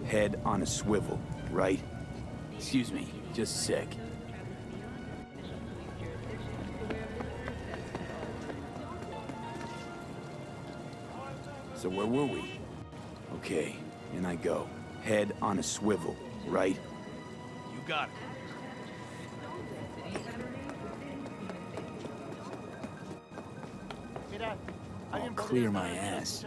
Head on a swivel, right? Excuse me, just a sec. So where were we? Okay, in I go. Head on a swivel, right? You got it. I'll clear my ass.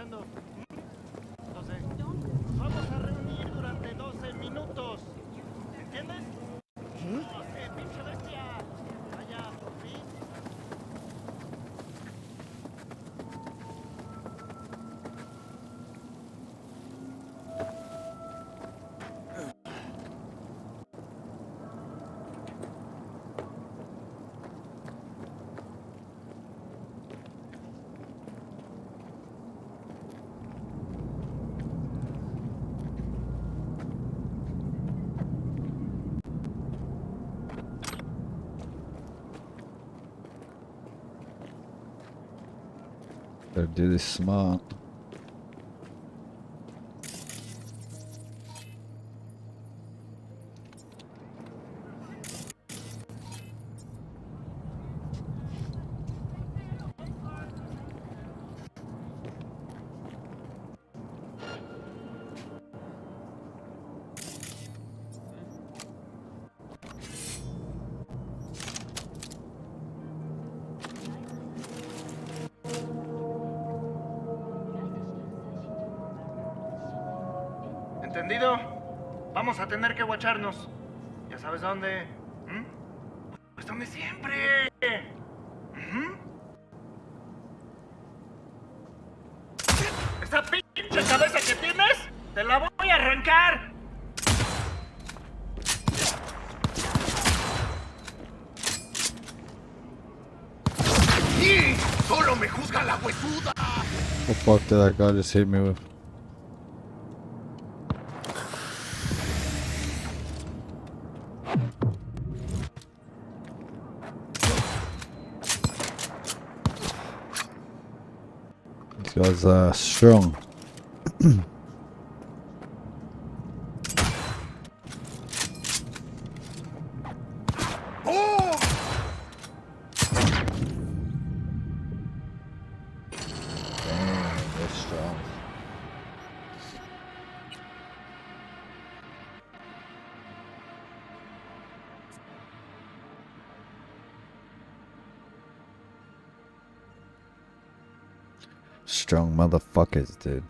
Gotta do this smart. ¿Entendido? Vamos a tener que guacharnos. ¿Ya sabes dónde? Pues donde siempre. ¿Esa pinche cabeza que tienes? ¡Te la voy a arrancar! ¡Y! ¡Solo me juzga la huesuda! What the fuck did that guy just hit me with? These guys are strong. Strong motherfuckers, dude.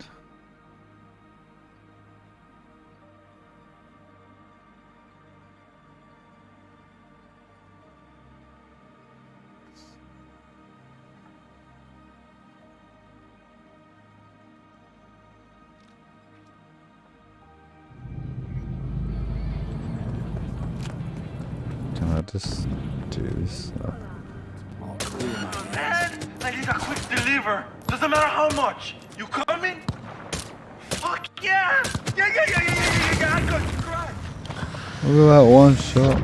Can I just do this? I'll clear my Man, I need a quick deliver. Doesn't matter how much. You coming? Fuck yeah! Yeah. I'm going to cry. Look at that one shot.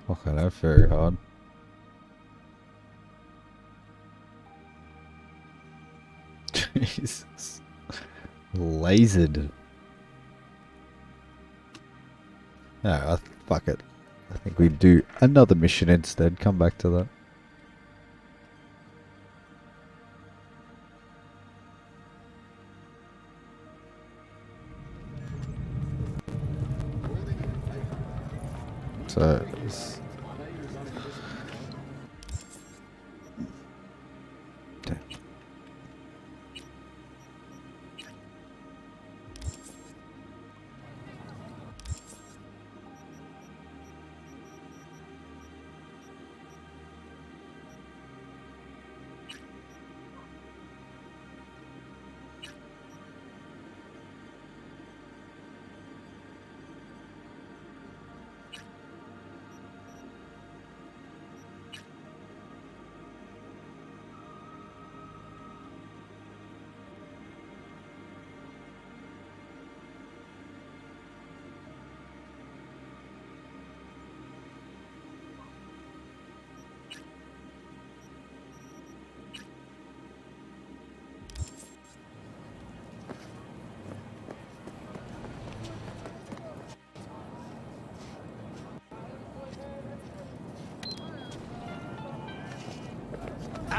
Okay, that's very hard. Jesus. Lasered. No, fuck it. I think we do another mission instead. Come back to that. So...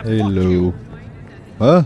Hello. Huh?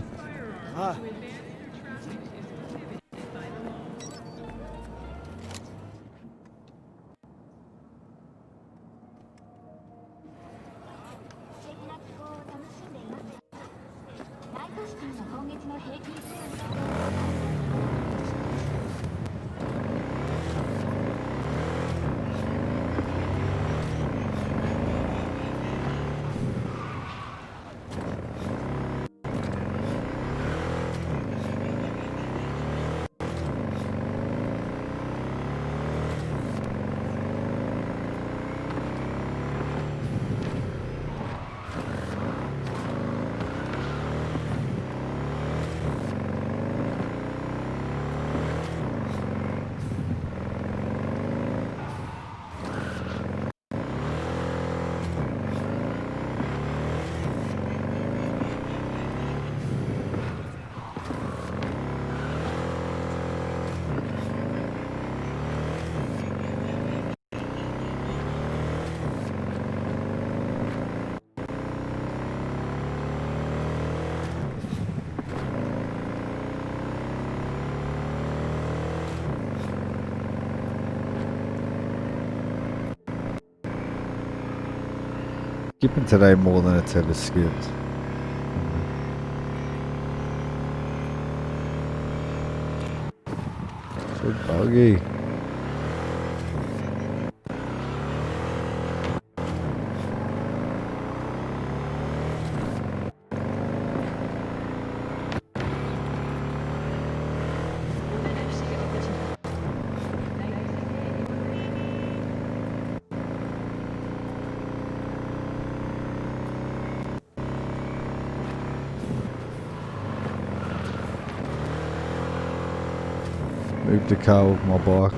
Skipping today more than it's ever skipped. So buggy. Move the car with my bike.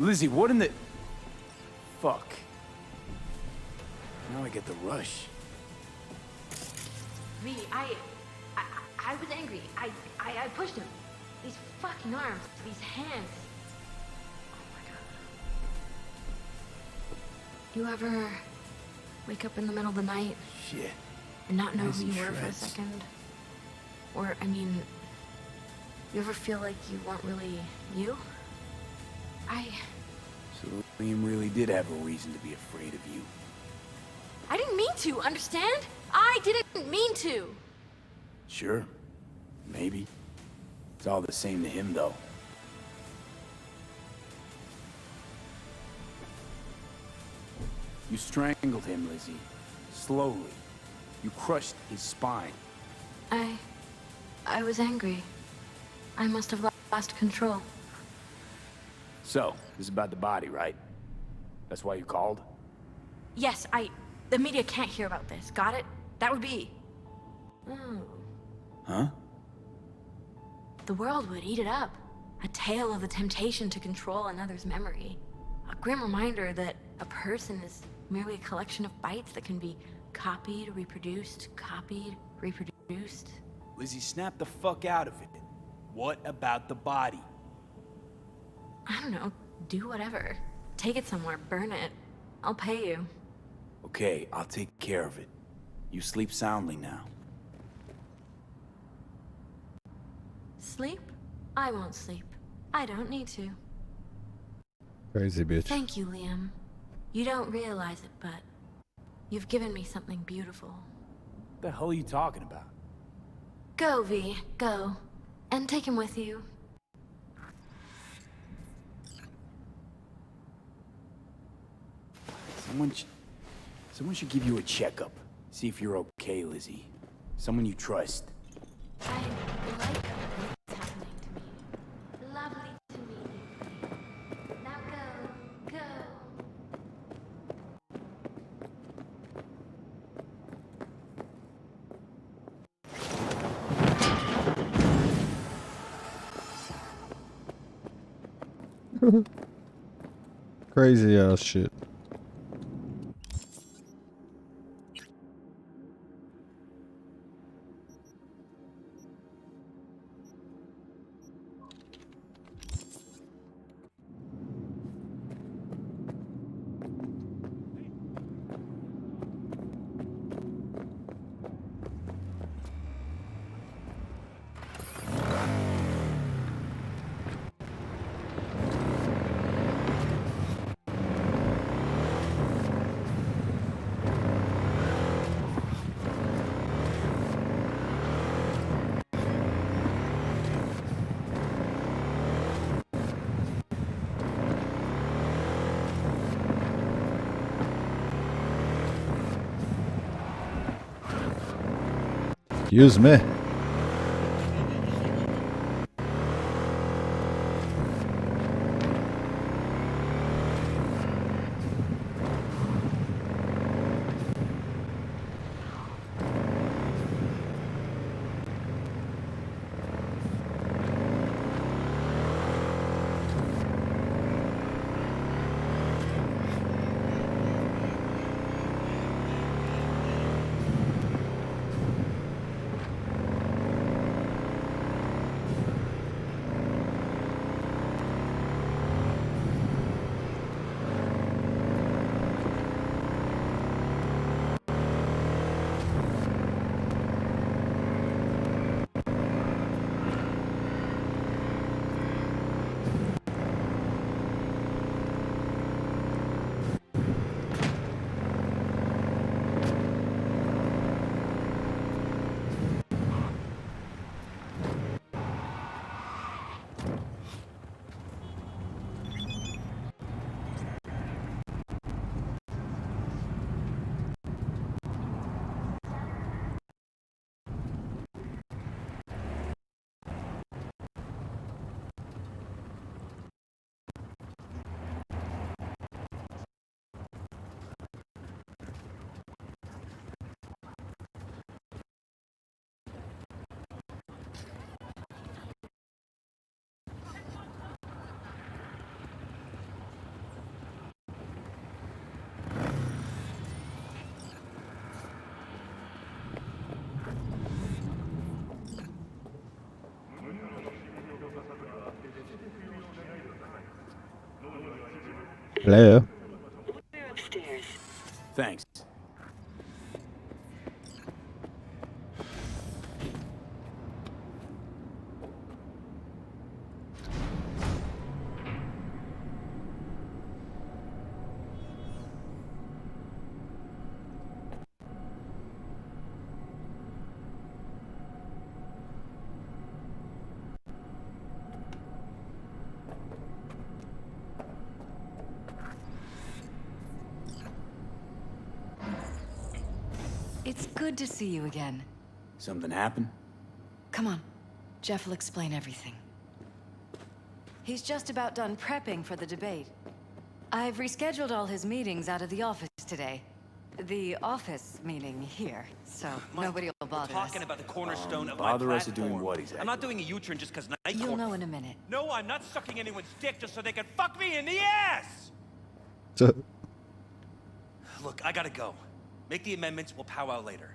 Lizzie, what in the... Fuck. Now I get the rush. V, I was angry. I pushed him. These fucking arms, these hands. Oh my god. You ever wake up in the middle of the night Shit. and not know Nice who and you were for a shreds. second? Or, I mean, you ever feel like you weren't really you? So Liam really did have a reason to be afraid of you. I didn't mean to, understand? I didn't mean to. Sure. Maybe. It's all the same to him, though. You strangled him, Lizzie. Slowly. You crushed his spine. I was angry. I must have lost control. So, this is about the body, right? That's why you called? Yes, the media can't hear about this. Got it? That would be... Oh. Huh? The world would eat it up. A tale of the temptation to control another's memory. A grim reminder that a person is merely a collection of bytes that can be copied, reproduced, reproduced. Lizzie, snap the fuck out of it. What about the body? I don't know, do whatever. Take it somewhere, burn it. I'll pay you. Okay, I'll take care of it. You sleep soundly now. Sleep? I won't sleep. I don't need to. Crazy bitch. Thank you, Liam. You don't realize it, but you've given me something beautiful. What the hell are you talking about? Go, V, go. And take him with you. Someone should give you a checkup. See if you're okay, Lizzie. Someone you trust. I like what's happening to me. Lovely to meet you. Now go, go. Crazy ass shit. Excuse me. Hello. We're upstairs. Thanks. It's good to see you again. Something happened? Come on. Jeff will explain everything. He's just about done prepping for the debate. I've rescheduled all his meetings out of the office today. The office meaning here, so nobody will bother us. Talking about the cornerstone of my Bother us at platform. doing what exactly? I'm not doing a U-turn just because night You'll court. know in a minute. No, I'm not sucking anyone's dick just so they can fuck me in the ass! So, Look, I gotta go. Make the amendments, we'll powwow later.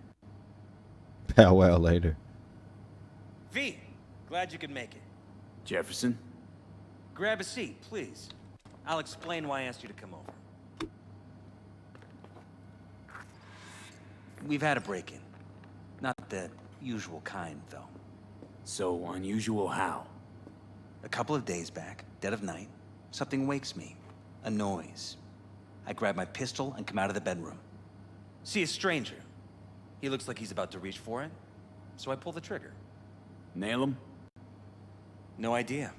powwow later. V, glad you could make it. Jefferson? Grab a seat, please. I'll explain why I asked you to come over. We've had a break-in. Not the usual kind, though. So unusual how? A couple of days back, dead of night, something wakes me. A noise. I grab my pistol and come out of the bedroom. See a stranger. He looks like he's about to reach for it, so I pull the trigger. Nail him? No idea.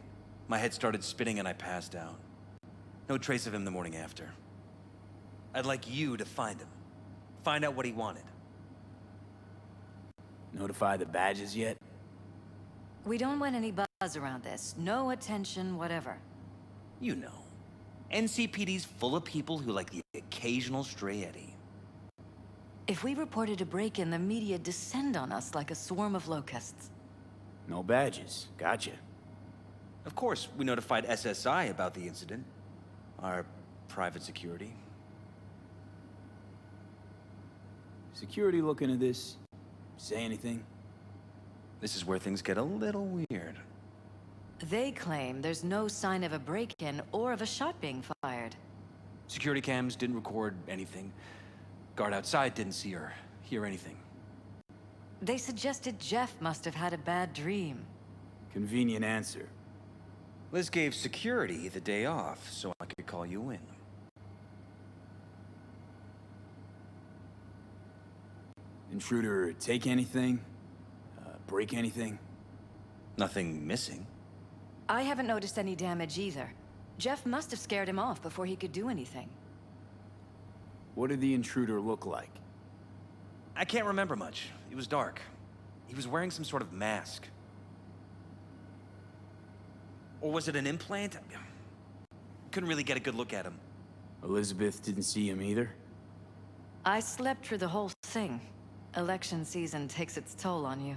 My head started spinning and I passed out. No trace of him the morning after. I'd like you to find him. Find out what he wanted. Notify the badges yet? We don't want any buzz around this. No attention, whatever. You know. NCPD's full of people who like the occasional stray eddy. If we reported a break-in, the media descend on us like a swarm of locusts. No badges. Gotcha. Of course, we notified SSI about the incident. Our private security. Security looking at this? Say anything? This is where things get a little weird. They claim there's no sign of a break-in or of a shot being fired. Security cams didn't record anything. Guard outside didn't see or hear anything. They suggested Jeff must have had a bad dream. Convenient answer. Liz gave security the day off, so I could call you in. Intruder take anything? Break anything? Nothing missing. I haven't noticed any damage either. Jeff must have scared him off before he could do anything. What did the intruder look like? I can't remember much. It was dark. He was wearing some sort of mask. Or was it an implant? Couldn't really get a good look at him. Elizabeth didn't see him either? I slept through the whole thing. Election season takes its toll on you.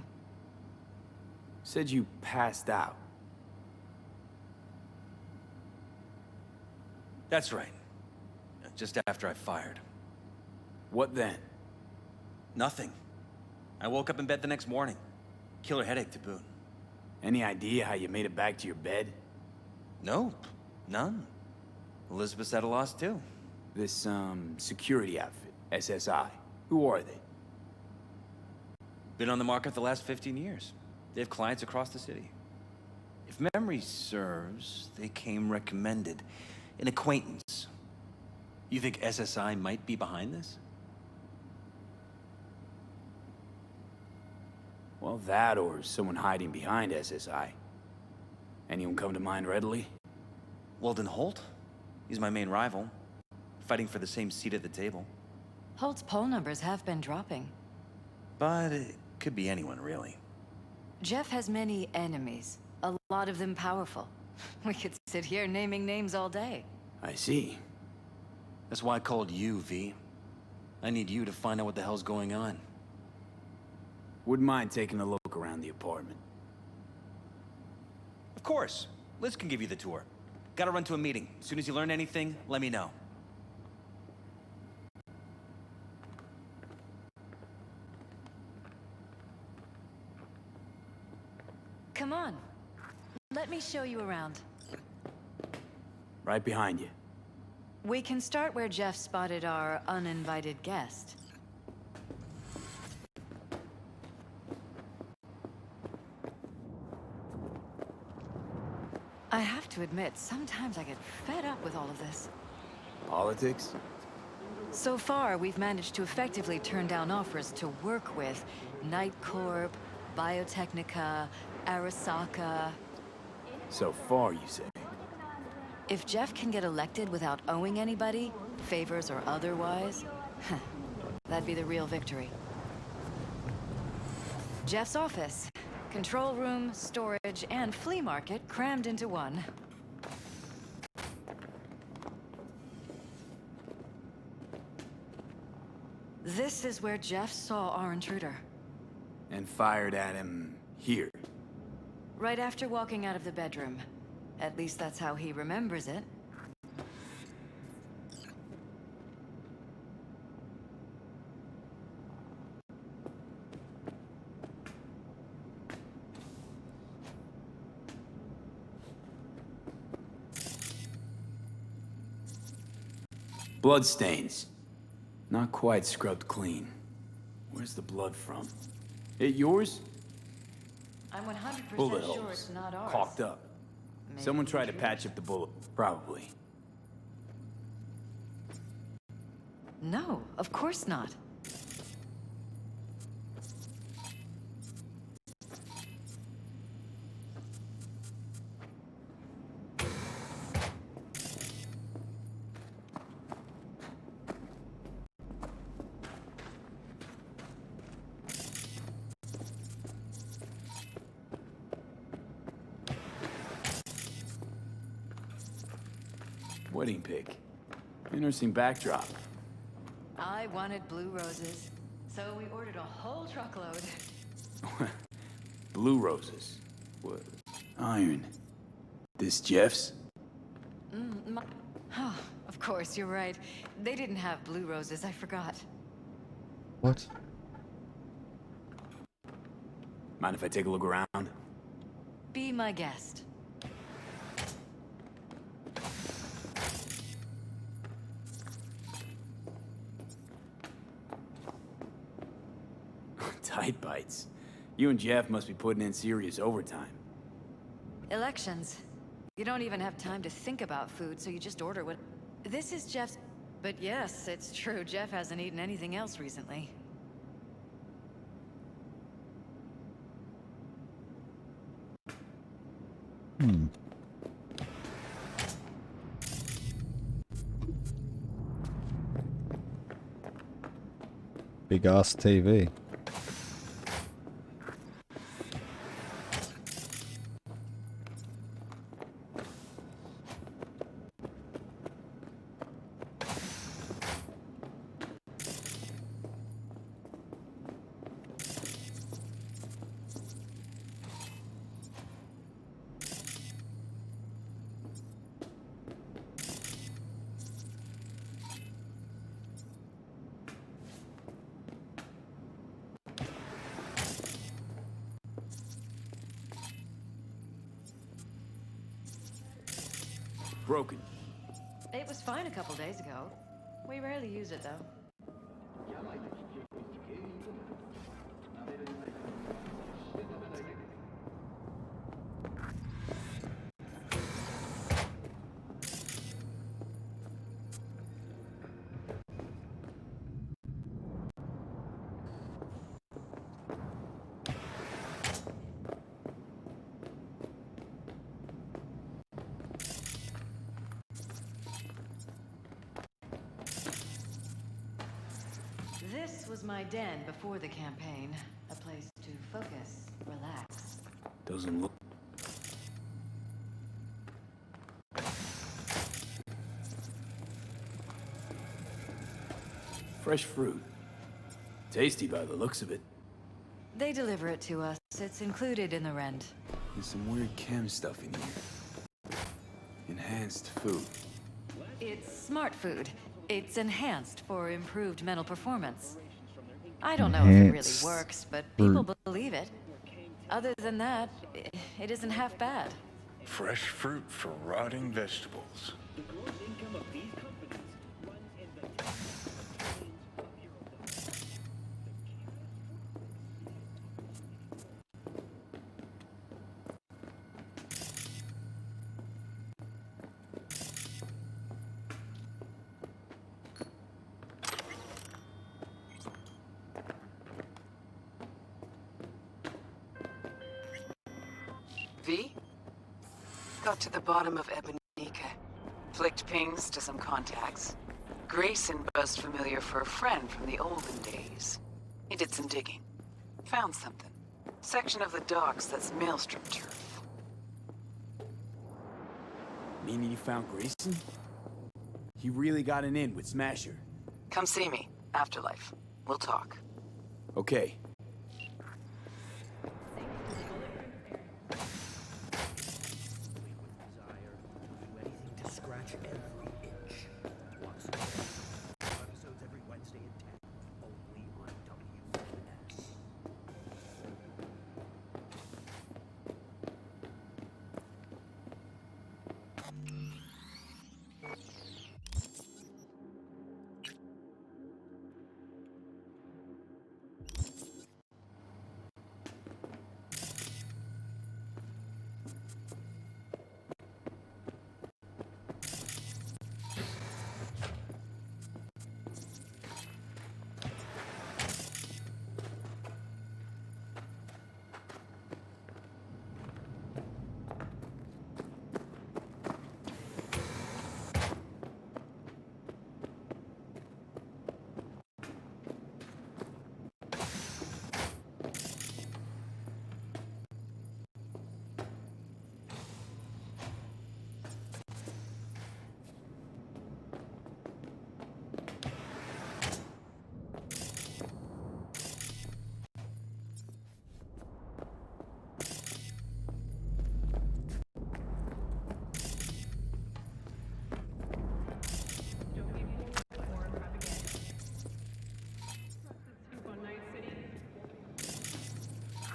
Said you passed out. That's right. Just after I fired. What then? Nothing. I woke up in bed the next morning. Killer headache to boot. Any idea how you made it back to your bed? Nope. None. Elizabeth's at a loss too. This, security outfit, SSI. Who are they? Been on the market the last 15 years. They have clients across the city. If memory serves, they came recommended. An acquaintance. You think SSI might be behind this? Well, that or someone hiding behind SSI. Anyone come to mind readily? Weldon Holt? He's my main rival. Fighting for the same seat at the table. Holt's poll numbers have been dropping. But it could be anyone, really. Jeff has many enemies, a lot of them powerful. We could sit here naming names all day. I see. That's why I called you, V. I need you to find out what the hell's going on. Wouldn't mind taking a look around the apartment. Of course. Liz can give you the tour. Gotta run to a meeting. As soon as you learn anything, let me know. Come on. Let me show you around. Right behind you. We can start where Jeff spotted our uninvited guest. I have to admit, sometimes I get fed up with all of this. Politics? So far, we've managed to effectively turn down offers to work with Night Corp, Biotechnica, Arasaka. So far, you say? If Jeff can get elected without owing anybody, favors or otherwise, that'd be the real victory. Jeff's office. Control room, storage, and flea market crammed into one. This is where Jeff saw our intruder. And fired at him here. Right after walking out of the bedroom. At least that's how he remembers it. Bloodstains. Not quite scrubbed clean. Where's the blood from? It yours? I'm 100% Bullet sure holes. it's not ours. Caulked up. Maybe Someone tried to yours? patch up the bullet. Probably. No, of course not. Wedding pic. Interesting backdrop. I wanted blue roses, so we ordered a whole truckload. Blue roses. What? Iron. This Jeff's? Oh, of course, you're right. They didn't have blue roses, I forgot. What? Mind if I take a look around? Be my guest. Tight bites. You and Jeff must be putting in serious overtime. Elections. You don't even have time to think about food, so you just order what... This is Jeff's... But yes, it's true, Jeff hasn't eaten anything else recently. Big ass TV. Broken. It was fine a couple days ago. We rarely use it, though. This was my den before the campaign. A place to focus, relax. Doesn't look... Fresh fruit. Tasty by the looks of it. They deliver it to us. It's included in the rent. There's some weird chem stuff in here. Enhanced food. It's smart food. It's enhanced for improved mental performance. I don't know if it really Enhanced works, but fruit. people believe it. Other than that, it isn't half bad. Fresh fruit for rotting vegetables. V? Got to the bottom of Ebonica. Flicked pings to some contacts. Grayson buzzed familiar for a friend from the olden days. He did some digging. Found something. Section of the docks that's Maelstrom turf. Meaning you found Grayson? He really got an in with Smasher. Come see me. Afterlife. We'll talk. Okay.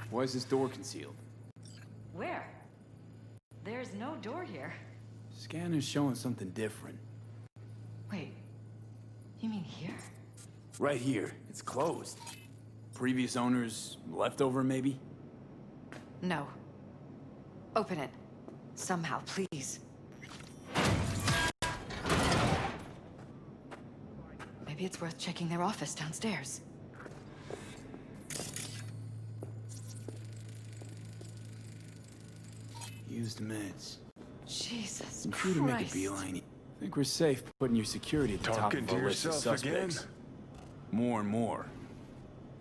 Why is this door concealed? Where? There's no door here. Scanner's showing something different. Wait, you mean here? Right here. It's closed. Previous owners, leftover maybe? No. Open it. Somehow, please. Maybe it's worth checking their office downstairs. Used meds. Jesus Computer make a Christ. beeline. Think we're safe putting your security at the top Talking of to our list of yourself again? suspects. More and more.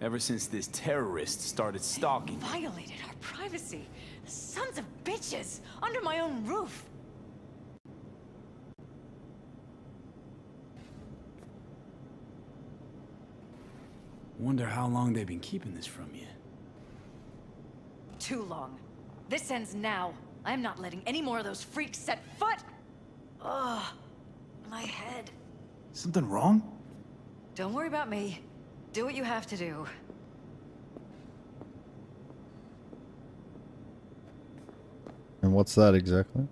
Ever since this terrorist started stalking me. Violated our privacy. Sons of bitches! Under my own roof! Wonder how long they've been keeping this from you. Too long. This ends now. I am not letting any more of those freaks set foot! Ugh. My head. Something wrong? Don't worry about me. Do what you have to do. And what's that exactly?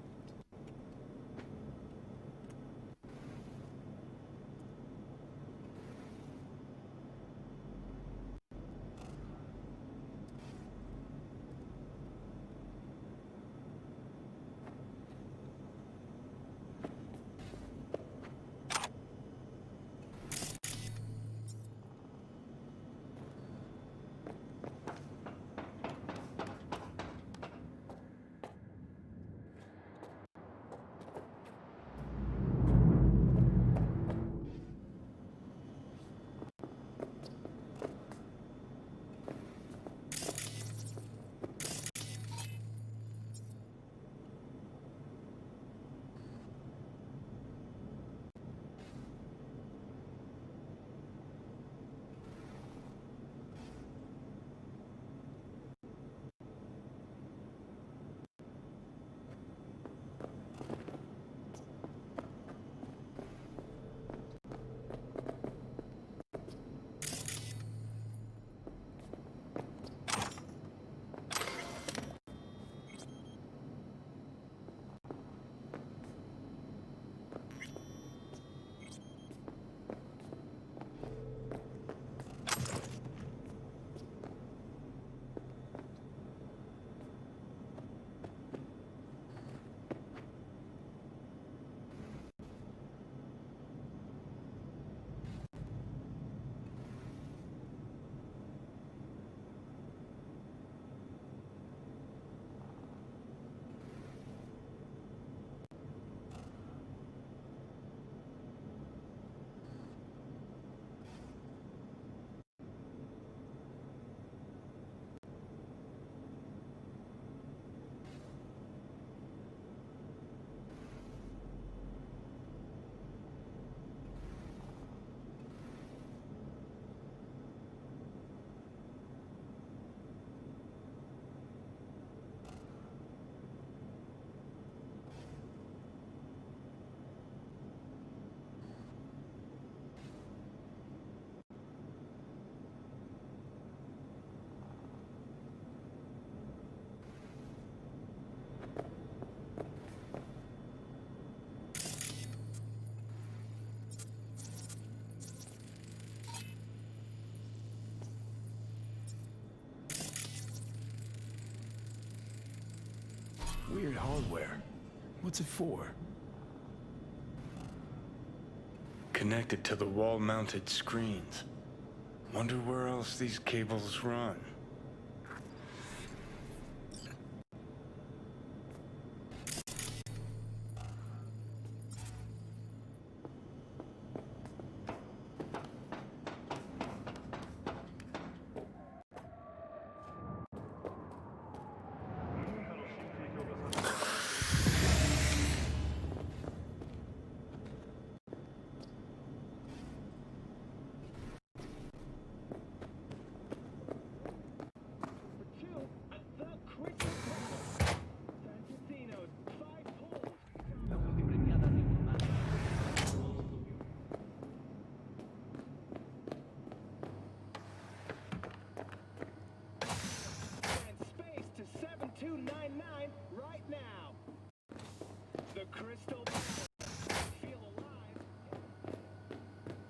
Weird hardware. What's it for? Connected to the wall-mounted screens. Wonder where else these cables run.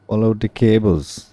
Follow the cables.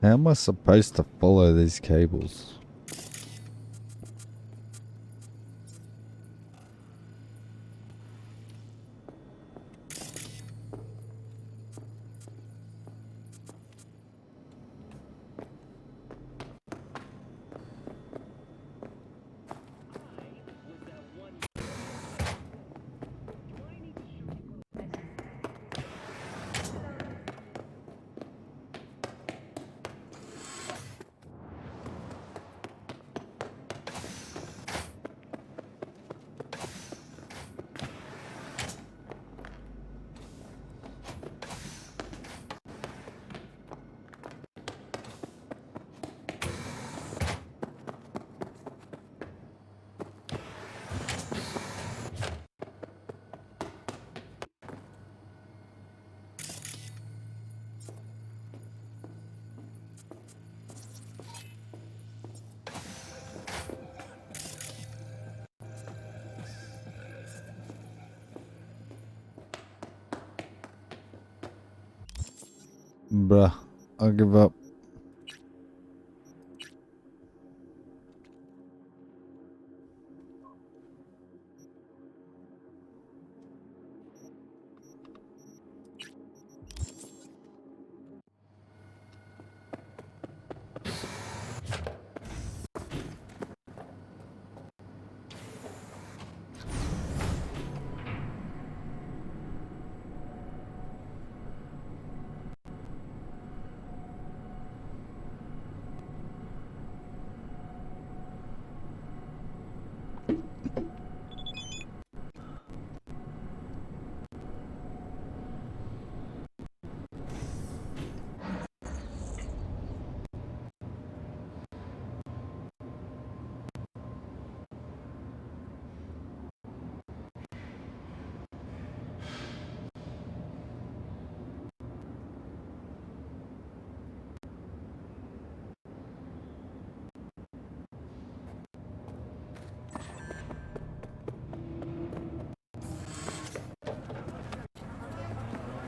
How am I supposed to follow these cables? Bruh, I'll give up.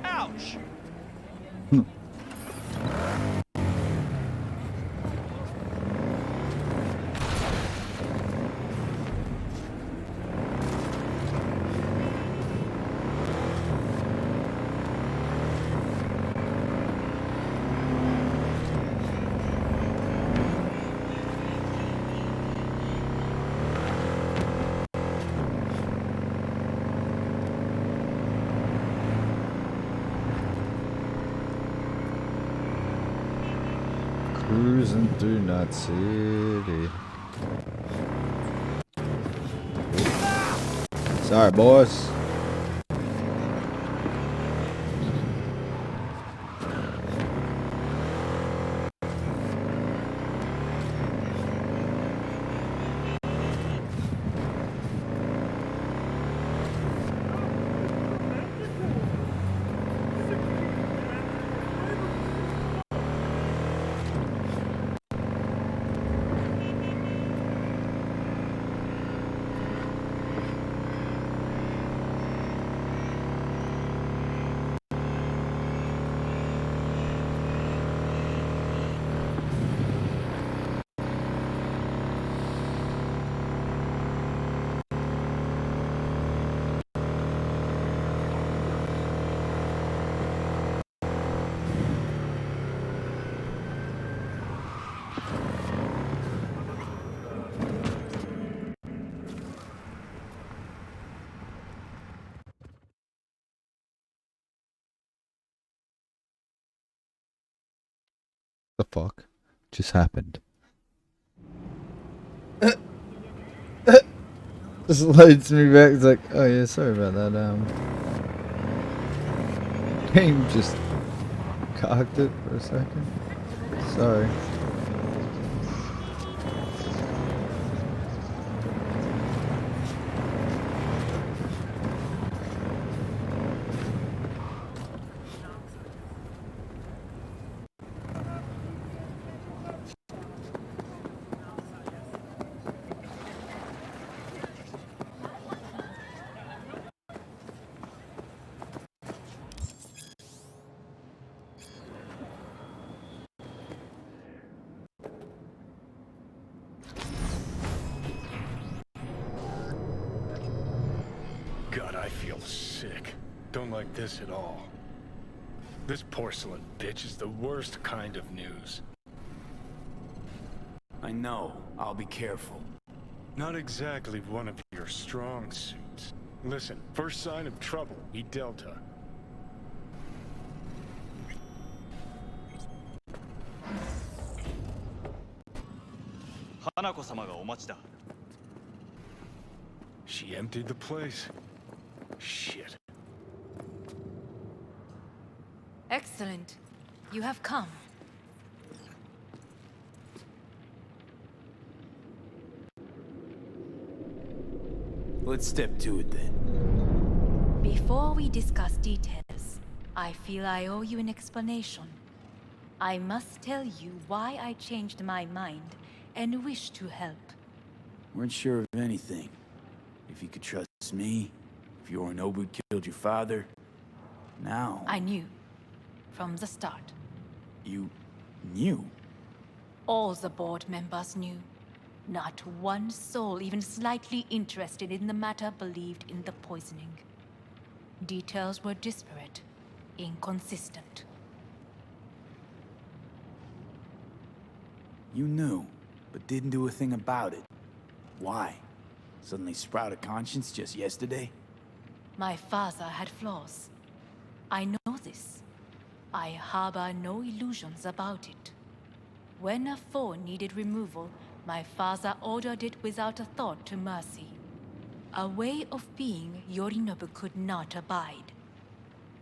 Ouch! cruising through Night City. Sorry, boys. The fuck just happened? Just loads me back. It's like, oh yeah, sorry about that. Game just cocked it for a second. Sorry. God, I feel sick. Don't like this at all. This porcelain bitch is the worst kind of news. I know. I'll be careful. Not exactly one of your strong suits. Listen, first sign of trouble, we Delta. She emptied the place. Shit. Excellent. You have come. Let's step to it then. Before we discuss details, I feel I owe you an explanation. I must tell you why I changed my mind and wish to help. Weren't sure of anything. If you could trust me, if Yorinobu killed your father. Now... I knew. From the start. You... knew? All the board members knew. Not one soul even slightly interested in the matter believed in the poisoning. Details were disparate, inconsistent. You knew, but didn't do a thing about it. Why? Suddenly sprout a conscience just yesterday? My father had flaws. I know this. I harbor no illusions about it. When a foe needed removal, my father ordered it without a thought to mercy. A way of being Yorinobu could not abide.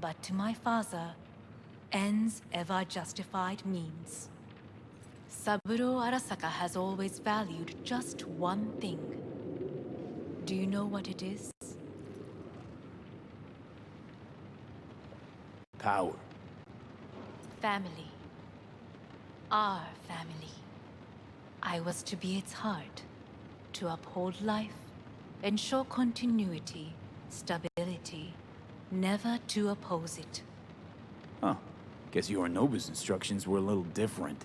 But to my father, ends ever justified means. Saburo Arasaka has always valued just one thing. Do you know what it is? Power. Family. Our family. I was to be its heart, to uphold life, ensure continuity, stability, never to oppose it. Huh. Guess Yorinobu's instructions were a little different.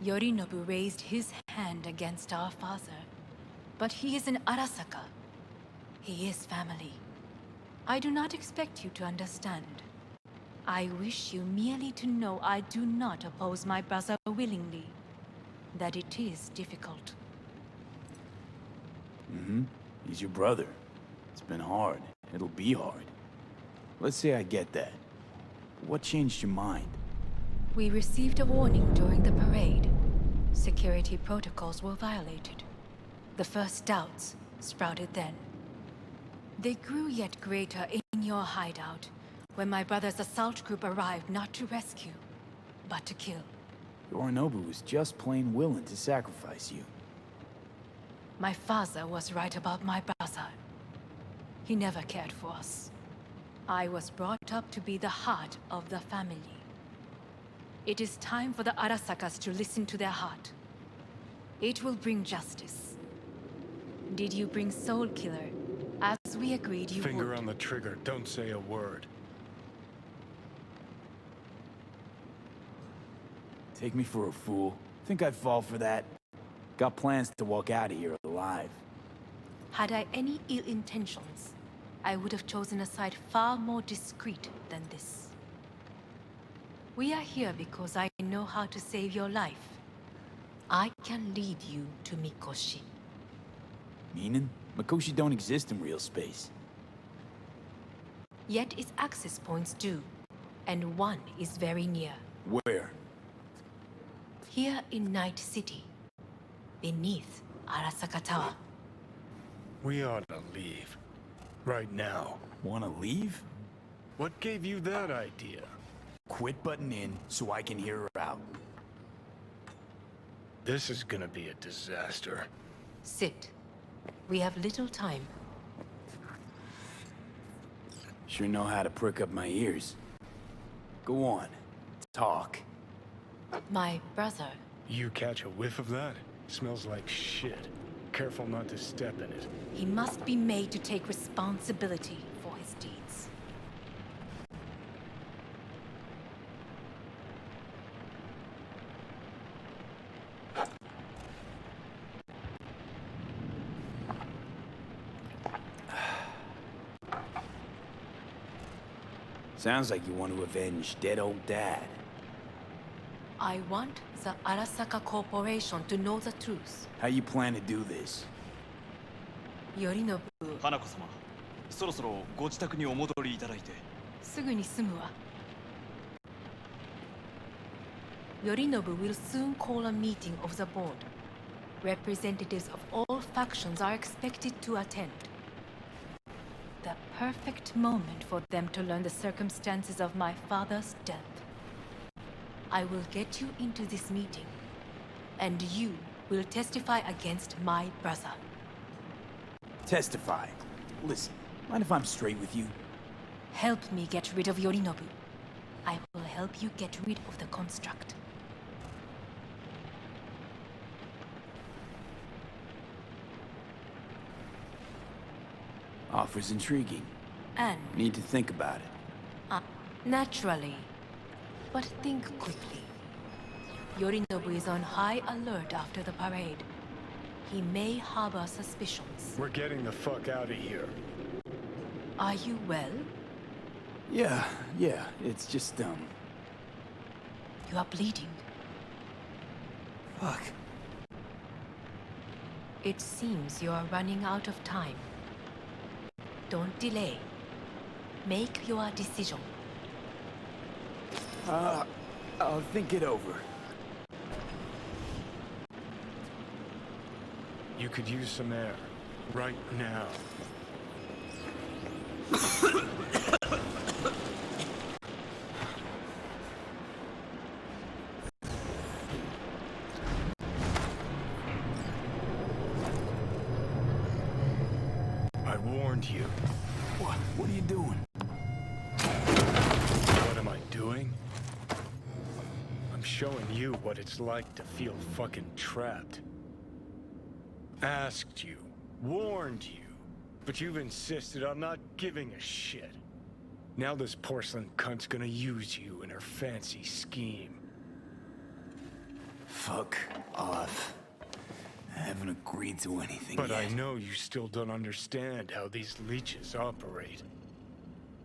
Yorinobu raised his hand against our father, but he is an Arasaka. He is family. I do not expect you to understand. I wish you merely to know I do not oppose my brother willingly. That it is difficult. Mm-hmm. He's your brother. It's been hard. It'll be hard. Let's say I get that. What changed your mind? We received a warning during the parade. Security protocols were violated. The first doubts sprouted then. They grew yet greater in your hideout, when my brother's assault group arrived not to rescue, but to kill. Yorinobu was just plain willing to sacrifice you. My father was right about my brother. He never cared for us. I was brought up to be the heart of the family. It is time for the Arasakas to listen to their heart. It will bring justice. Did you bring Soul Killer, as we agreed you would? Finger on the trigger, don't say a word. Take me for a fool. Think I'd fall for that? Got plans to walk out of here alive. Had I any ill intentions, I would have chosen a side far more discreet than this. We are here because I know how to save your life. I can lead you to Mikoshi. Meaning? Mikoshi don't exist in real space. Yet its access points do, and one is very near. Where? Here in Night City, beneath Arasaka Tower. We ought to leave. Right now. Wanna leave? What gave you that idea? Quit butting in so I can hear her out. This is gonna be a disaster. Sit. We have little time. Sure know how to prick up my ears. Go on. Talk. My brother. You catch a whiff of that? Smells like shit. Careful not to step in it. He must be made to take responsibility for his deeds. Sounds like you want to avenge dead old Dad. I want the Arasaka Corporation to know the truth. How you plan to do this? Yorinobu, 花子様、そろそろご自宅にお戻りいただいて。すぐに済むわ。Yorinobu will soon call a meeting of the board. Representatives of all factions are expected to attend. The perfect moment for them to learn the circumstances of my father's death. I will get you into this meeting, and you will testify against my brother. Testify. Listen, mind if I'm straight with you? Help me get rid of Yorinobu. I will help you get rid of the construct. Offer's intriguing. And Need to think about it. naturally, but think quickly. Yorinobu is on high alert after the parade. He may harbor suspicions. We're getting the fuck out of here. Are you well? Yeah, it's just, You are bleeding. Fuck. It seems you are running out of time. Don't delay. Make your decision. I'll think it over. You could use some air. Right now. I warned you. What are you doing? What am I doing? I'm showing you what it's like to feel fucking trapped. Asked you, warned you, but you've insisted on not giving a shit. Now this porcelain cunt's gonna use you in her fancy scheme. Fuck off. I haven't agreed to anything But yet. I know you still don't understand how these leeches operate.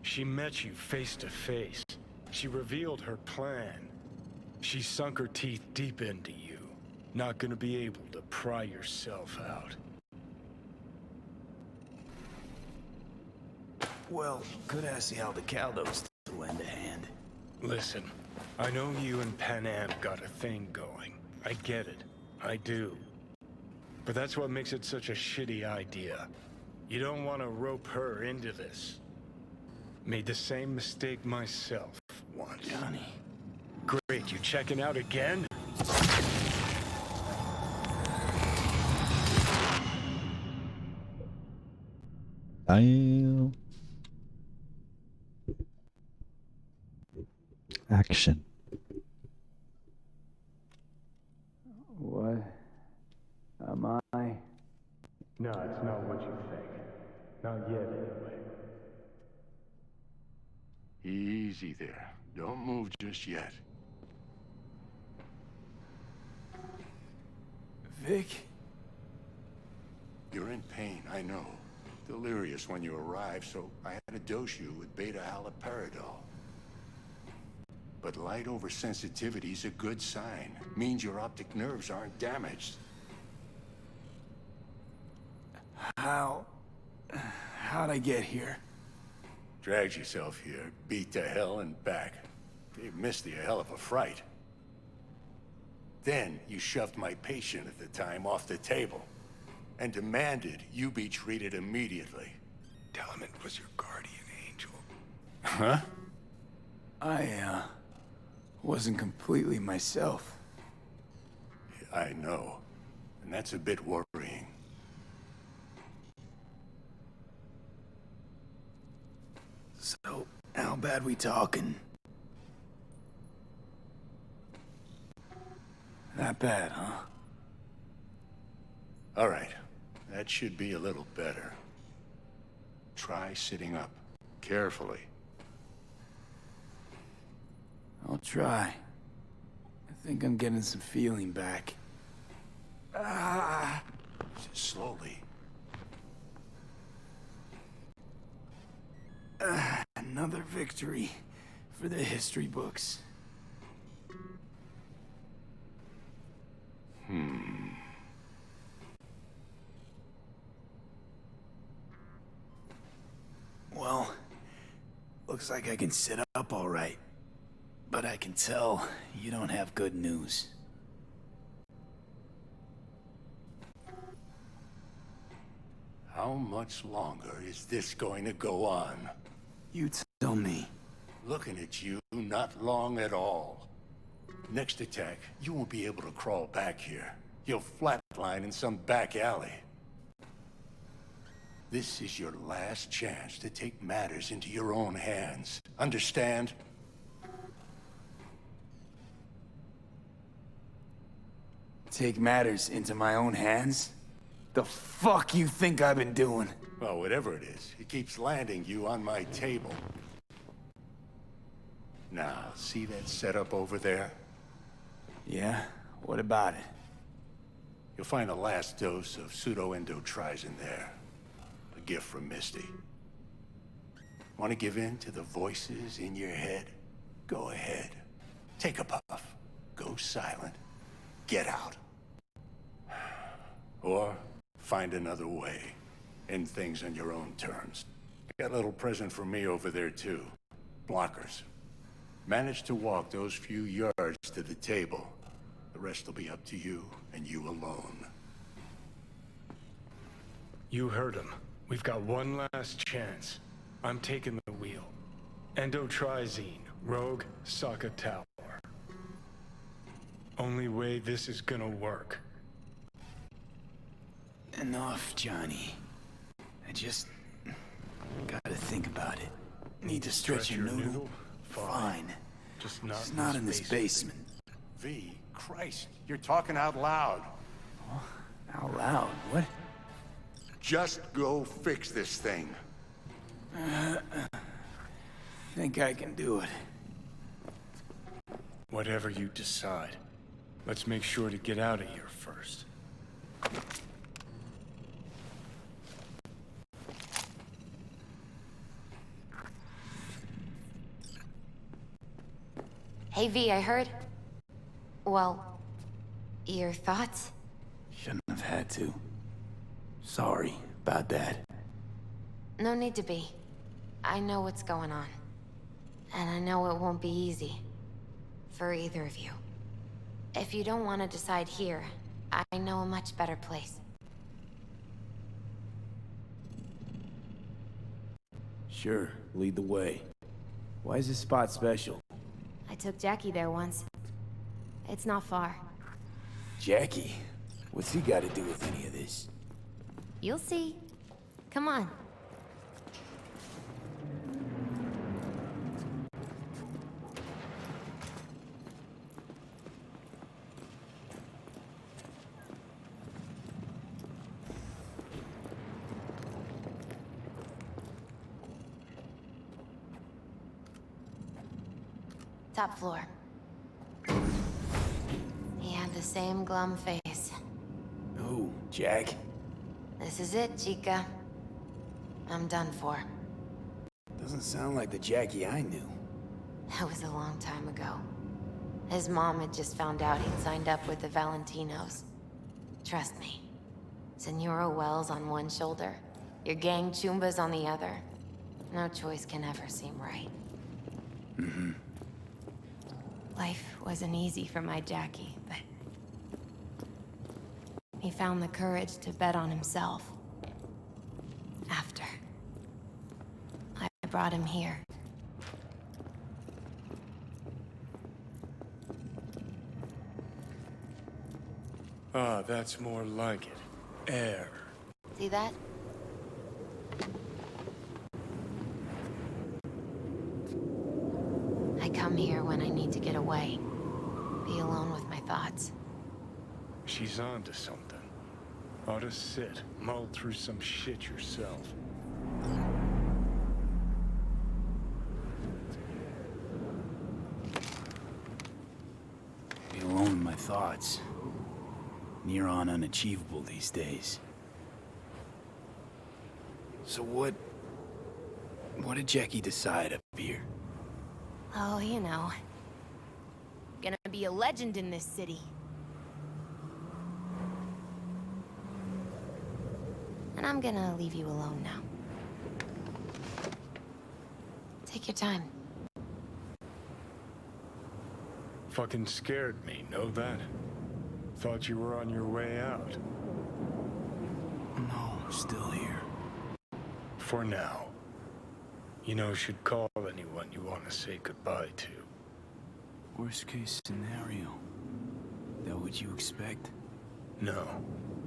She met you face to face. She revealed her plan. She sunk her teeth deep into you. Not gonna be able to pry yourself out. Well, could ask the Aldecaldos to lend a hand. Listen, I know you and Pan Am got a thing going. I get it. I do. But that's what makes it such a shitty idea. You don't want to rope her into this. Made the same mistake myself once. Johnny. Great, you checking out again? Damn. Action. What am I? No, it's not what you think. Not yet, anyway. Easy there. Don't move just yet. Vic? You're in pain, I know. Delirious when you arrived, so I had to dose you with beta-haloperidol. But light oversensitivity's a good sign. Means your optic nerves aren't damaged. How'd I get here? Dragged yourself here, beat to hell and back. Gave Misty a hell of a fright. Then you shoved my patient at the time off the table and demanded you be treated immediately. Tell him it was your guardian angel. Huh? I wasn't completely myself. I know. And that's a bit worrying. So, how bad we talking? That bad, huh? All right. That should be a little better. Try sitting up. Carefully. I'll try. I think I'm getting some feeling back. Just slowly. Another victory for the history books. Well, looks like I can sit up all right. But I can tell you don't have good news. How much longer is this going to go on? You tell me. Looking at you, not long at all. Next attack, you won't be able to crawl back here. You'll flatline in some back alley. This is your last chance to take matters into your own hands. Understand? Take matters into my own hands? The fuck you think I've been doing? Well, whatever it is, it keeps landing you on my table. Now, see that setup over there? Yeah? What about it? You'll find the last dose of pseudo-endotrizin there. A gift from Misty. Want to give in to the voices in your head? Go ahead. Take a puff. Go silent. Get out. Or find another way. End things on your own terms. Got a little present for me over there, too. Blockers. Manage to walk those few yards to the table. The rest will be up to you, and you alone. You heard him. We've got one last chance. I'm taking the wheel. Endotrizine, Rogue, Sokka Tower. Only way this is gonna work. Enough, Johnny. I just gotta think about it. Need to stretch your noodle? Fine. Just It's not in this basement. V, Christ, you're talking out loud. Out loud? What? Just go fix this thing. Think I can do it. Whatever you decide. Let's make sure to get out of here first. Hey V, I heard. Well, your thoughts? Shouldn't have had to. Sorry about that. No need to be. I know what's going on. And I know it won't be easy. For either of you. If you don't want to decide here, I know a much better place. Sure, lead the way. Why is this spot special? I took Jackie there once. It's not far. Jackie? What's he got to do with any of this? You'll see. Come on. Top floor. He had the same glum face. Who, Jack? This is it, Chica. I'm done for. Doesn't sound like the Jackie I knew. That was a long time ago. His mom had just found out he'd signed up with the Valentinos. Trust me. Senora Wells on one shoulder, your gang Chumbas on the other. No choice can ever seem right. Mm-hmm. Life wasn't easy for my Jackie, but he found the courage to bet on himself. After I brought him here. Ah, that's more like it. Air. See that? I come here when I need to get away. Be alone with my thoughts. She's onto something. Ought to sit, mull through some shit yourself. Be alone with my thoughts. Near on unachievable these days. So what did Jackie decide up here? Oh, you know. Gonna be a legend in this city. And I'm gonna leave you alone now. Take your time. Fucking scared me, know that? Thought you were on your way out. No, still here. For now. You know, should call anyone you want to say goodbye to. Worst case scenario. That what you expect? No.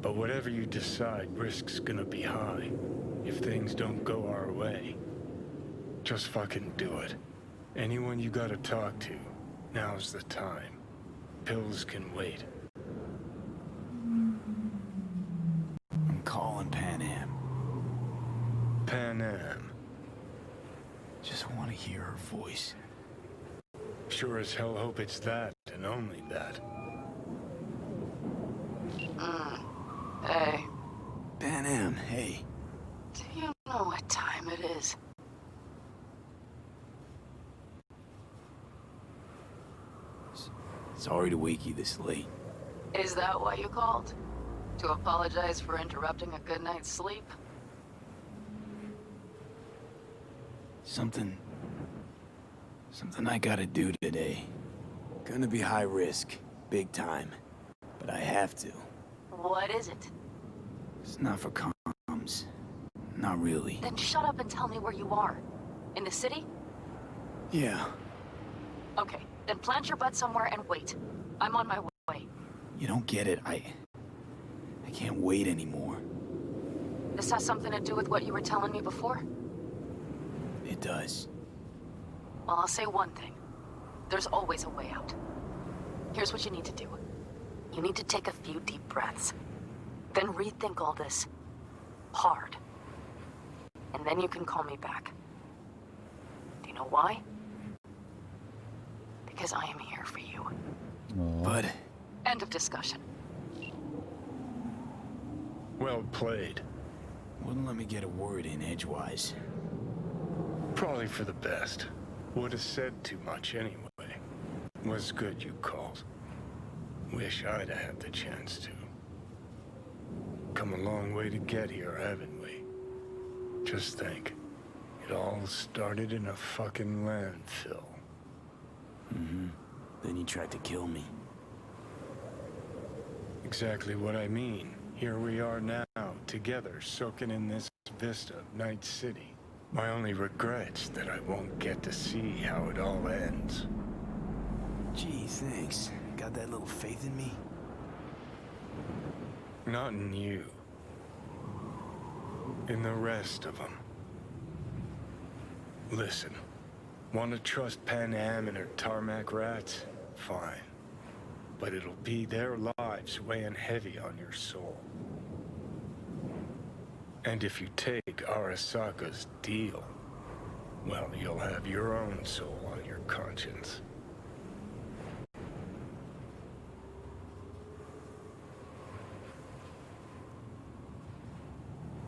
But whatever you decide, risk's gonna be high. If things don't go our way. Just fucking do it. Anyone you gotta talk to, now's the time. Pills can wait. I'm calling Pan Am. Pan Am. Just want to hear her voice. Sure as hell hope it's that, and only that. Hey, Pan Am, hey. do you know what time it is? Sorry to wake you this late. Is that why you called? To apologize for interrupting a good night's sleep? Something I gotta do today. Gonna be high risk, big time. But I have to. What is it? It's not for comms. Not really. Then shut up and tell me where you are. In the city? Yeah. Okay, then plant your butt somewhere and wait. I'm on my way. You don't get it. I can't wait anymore. This has something to do with what you were telling me before? It does. Well, I'll say one thing. There's always a way out. Here's what you need to do. You need to take a few deep breaths. Then rethink all this. Hard. And then you can call me back. Do you know why? Because I am here for you. But... End of discussion. Well played. Wouldn't let me get a word in edgewise. Probably for the best. Would have said too much anyway. Was good you called. Wish I'd have had the chance to. Come a long way to get here, haven't we? Just think. It all started in a fucking landfill. Mm-hmm. Then you tried to kill me. Exactly what I mean. Here we are now, together, soaking in this vista of Night City. My only regret's that I won't get to see how it all ends. Gee, thanks. Got that little faith in me? Not in you. In the rest of them. Listen, want to trust Pan Am and her tarmac rats? Fine. But it'll be their lives weighing heavy on your soul. And if you take Arasaka's deal, well, you'll have your own soul on your conscience.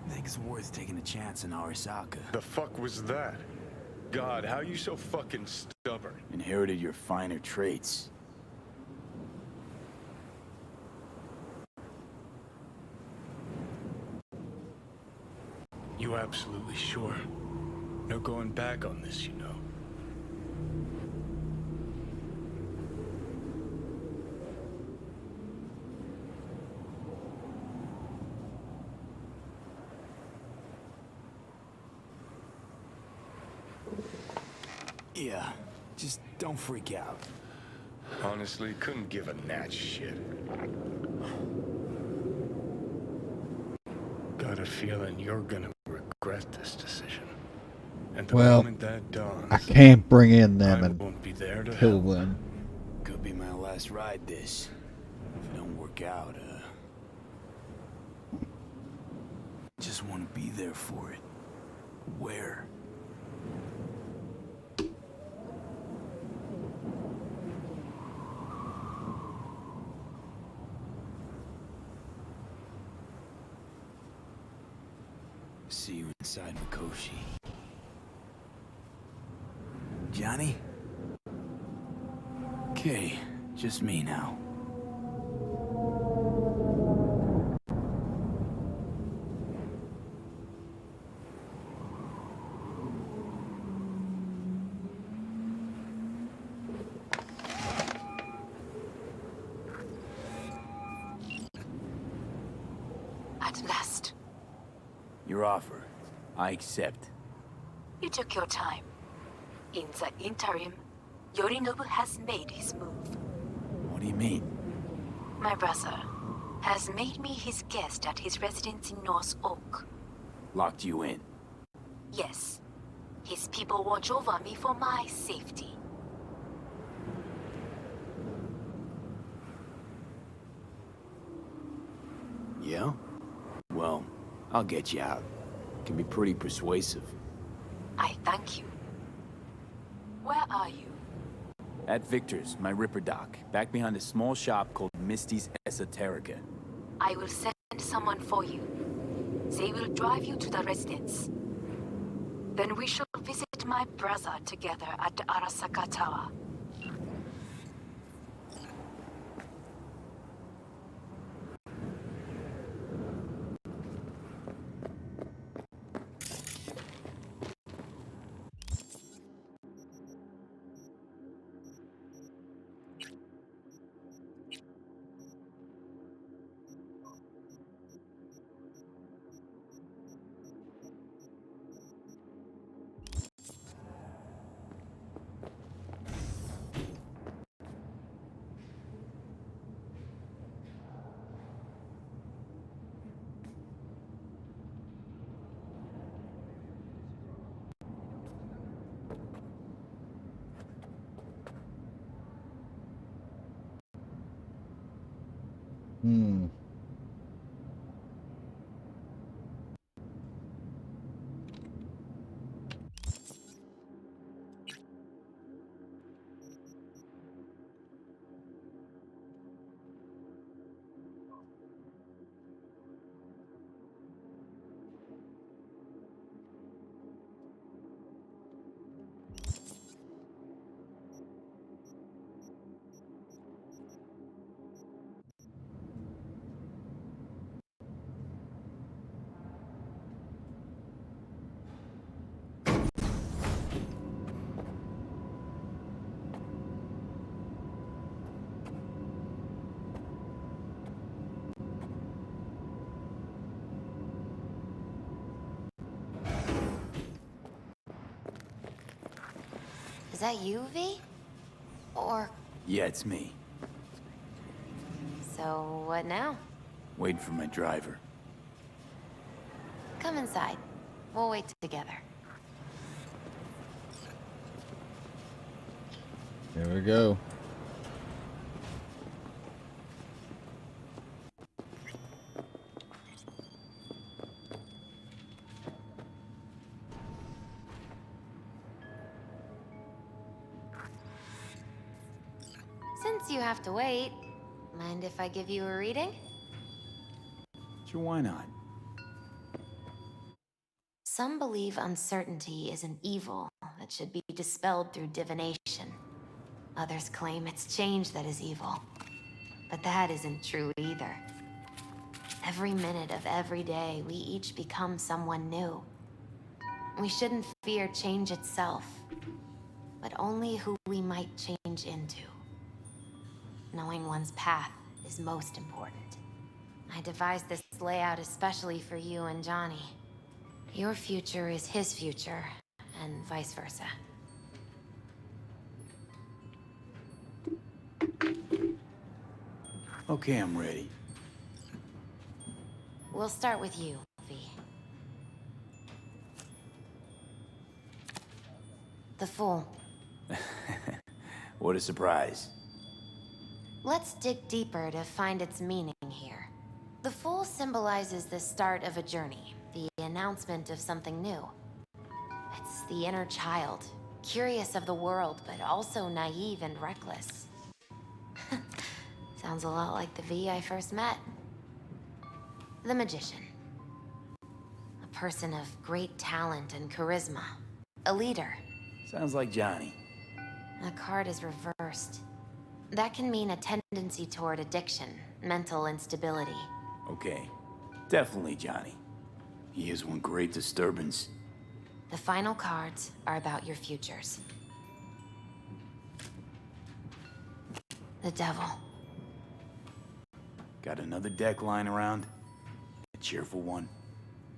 Think it's worth taking a chance on Arasaka. The fuck was that? God, how you so fucking stubborn? Inherited your finer traits. You absolutely sure? No going back on this, you know. Yeah, just don't freak out. Honestly, couldn't give a gnat's shit. Got a feeling you're gonna regret this decision. And the moment that dawns, I can't bring in them I and won't be there to kill help. them. Could be my last ride this. If it don't work out, just want to be there for it. Where? See you inside Mikoshi. Johnny? Okay, just me now. At last. Your offer. I accept. You took your time. In the interim, Yorinobu has made his move. What do you mean? My brother has made me his guest at his residence in North Oak. Locked you in. Yes. His people watch over me for my safety. Yeah? Well, I'll get you out. Can be pretty persuasive. I thank you. Where are you? At Victor's, my Ripper dock, back behind a small shop called Misty's Esoterica. I will send someone for you. They will drive you to the residence. Then we shall visit my brother together at the Arasaka Tower. Hmm. Is that you, V? Or... Yeah, it's me. So, what now? Waiting for my driver. Come inside. We'll wait together. Here we go. Since you have to wait, mind if I give you a reading? Sure, why not? Some believe uncertainty is an evil that should be dispelled through divination. Others claim it's change that is evil. But that isn't true either. Every minute of every day, we each become someone new. We shouldn't fear change itself, but only who we might change into. Knowing one's path is most important. I devised this layout especially for you and Johnny. Your future is his future, and vice versa. Okay, I'm ready. We'll start with you, V. The Fool. What a surprise. Let's dig deeper to find its meaning here. The Fool symbolizes the start of a journey, the announcement of something new. It's the inner child, curious of the world, but also naive and reckless. Sounds a lot like the V I first met. The Magician. A person of great talent and charisma. A leader. Sounds like Johnny. The card is reversed. That can mean a tendency toward addiction, mental instability. Okay, definitely Johnny. He is one great disturbance. The final cards are about your futures. The Devil. Got another deck lying around? A cheerful one?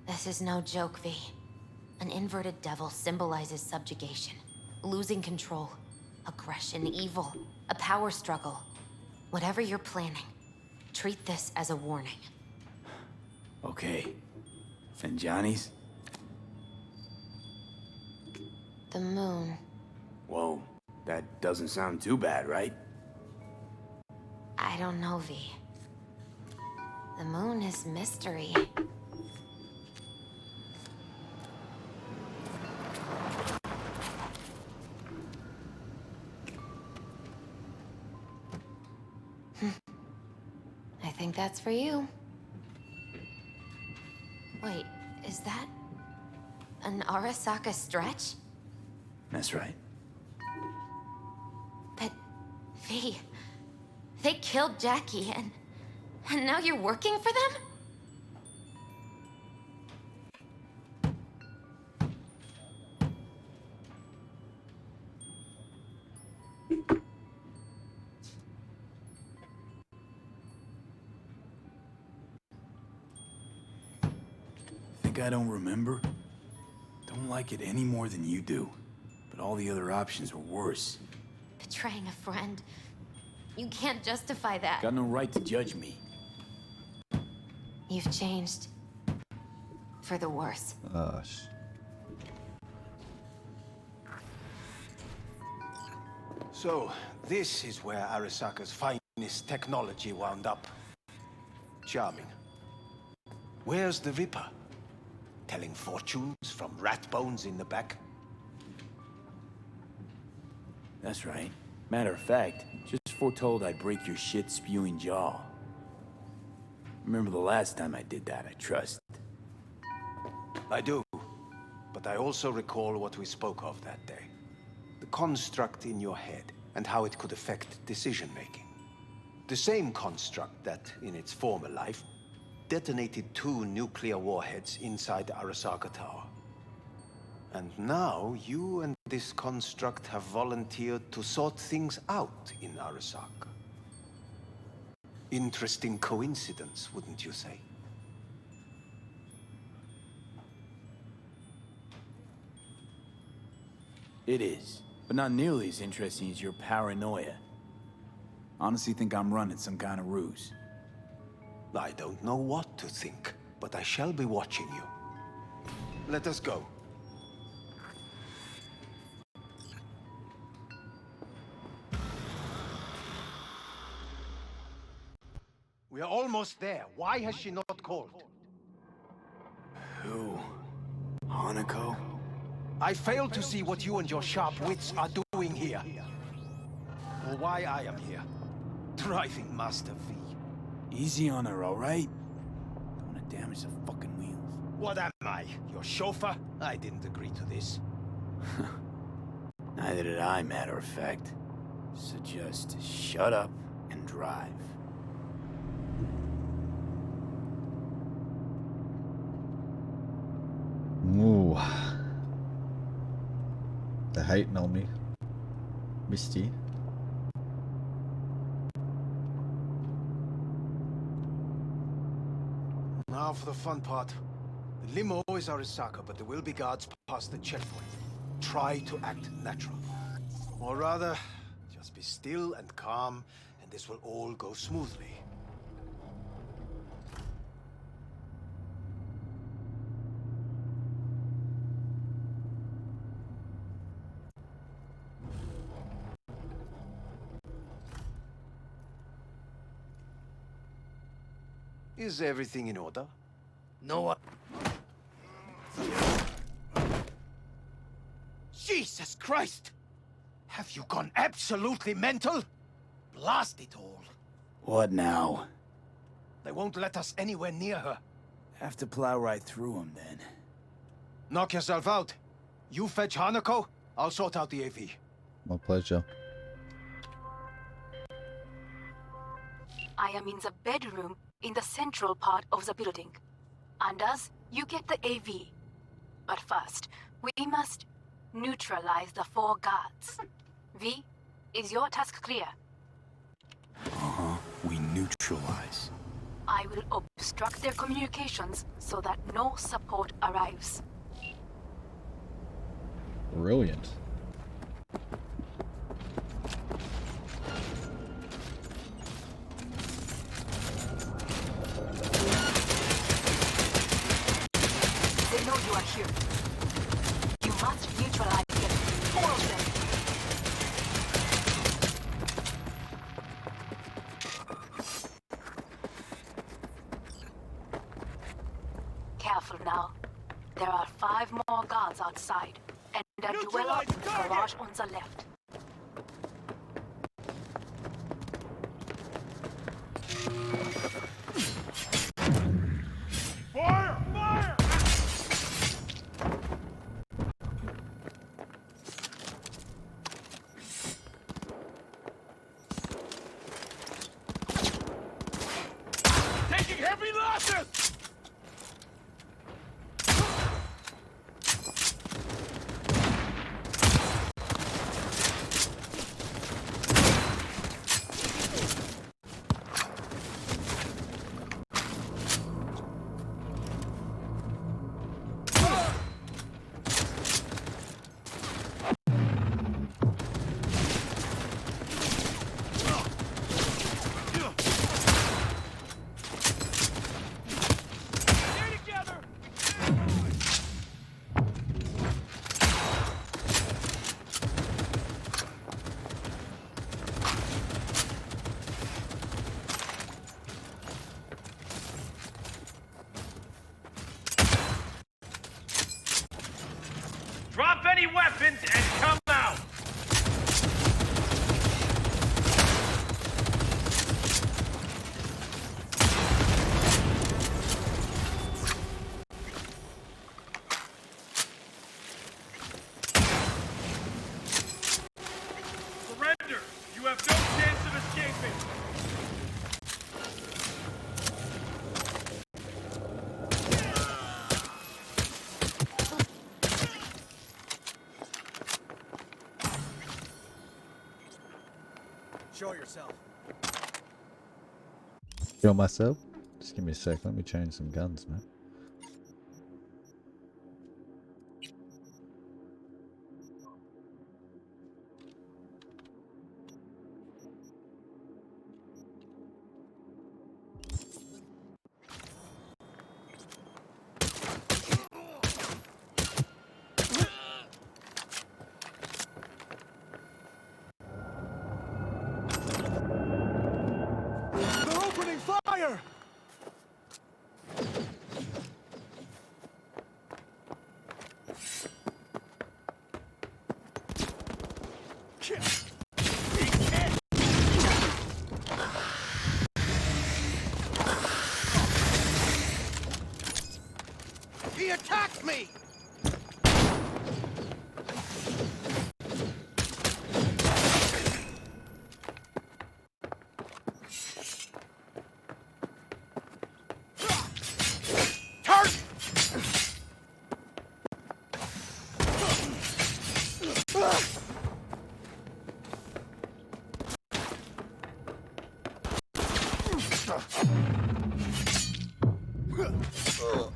This is no joke, V. An inverted devil symbolizes subjugation, losing control, aggression, evil, a power struggle. Whatever you're planning, treat this as a warning. Okay. And Johnny's? The Moon. Whoa, that doesn't sound too bad, right? I don't know, V. The Moon is mystery. I think that's for you. Wait, is that an Arasaka stretch? That's right. But, V, they killed Jackie and now you're working for them? Think I don't remember? Don't like it any more than you do. But all the other options were worse. Betraying a friend. You can't justify that. Got no right to judge me. You've changed. For the worse. So, this is where Arasaka's finest technology wound up. Charming. Where's the Ripper? Telling fortunes from rat bones in the back? That's right. Matter of fact, just foretold I'd break your shit-spewing jaw. Remember the last time I did that, I trust. I do. But I also recall what we spoke of that day. The construct in your head, and how it could affect decision-making. The same construct that, in its former life, detonated 2 nuclear warheads inside the Arasaka Tower. And now, you and this construct have volunteered to sort things out in Arasaka. Interesting coincidence, wouldn't you say? It is. but not nearly as interesting as your paranoia. Honestly think I'm running some kind of ruse. I don't know what to think, but I shall be watching you. Let us go. We are almost there. Why has she not called? Who? Hanako? I fail to see what you and your sharp wits are doing here. Or why I am here. Driving Master V. Easy on her, alright? Don't wanna damage the fucking wheels. What am I? Your chauffeur? I didn't agree to this. Neither did I, matter of fact. So just shut up and drive. Ooh. They're hating on me. Misty. Now for the fun part. The limo is Arisaka, but there will be guards past the checkpoint. Try to act natural. Or rather, just be still and calm, and this will all go smoothly. Is everything in order? No. Jesus Christ! Have you gone absolutely mental? Blast it all. What now? They won't let us anywhere near her. Have to plow right through them, then. Knock yourself out. You fetch Hanako, I'll sort out the AV. My pleasure. I am in the bedroom in the central part of the building. Anders, you get the AV. But first, we must neutralize the 4 guards. V, is your task clear? Uh-huh. We neutralize. I will obstruct their communications so that no support arrives. Brilliant. They know you are here. You must neutralize them. All of them. Careful now. There are 5 more guards outside, and a dweller in the garage on the left. Fire! Fire! Taking heavy losses! Drop any weapons and come out! Surrender! You have no chance of escaping! Show yourself. Kill myself? Just give me a sec. Let me change some guns, man. He attacked me!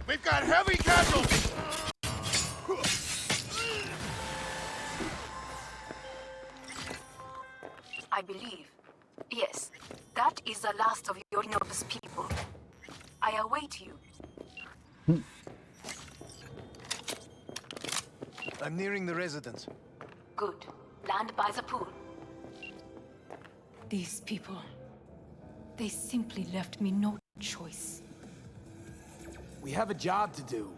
We've got heavy casualties! I believe. Yes, that is the last of Yorinobu's people. I await you. I'm nearing the residence. Good. Land by the pool. These people, they simply left me no choice. We have a job to do.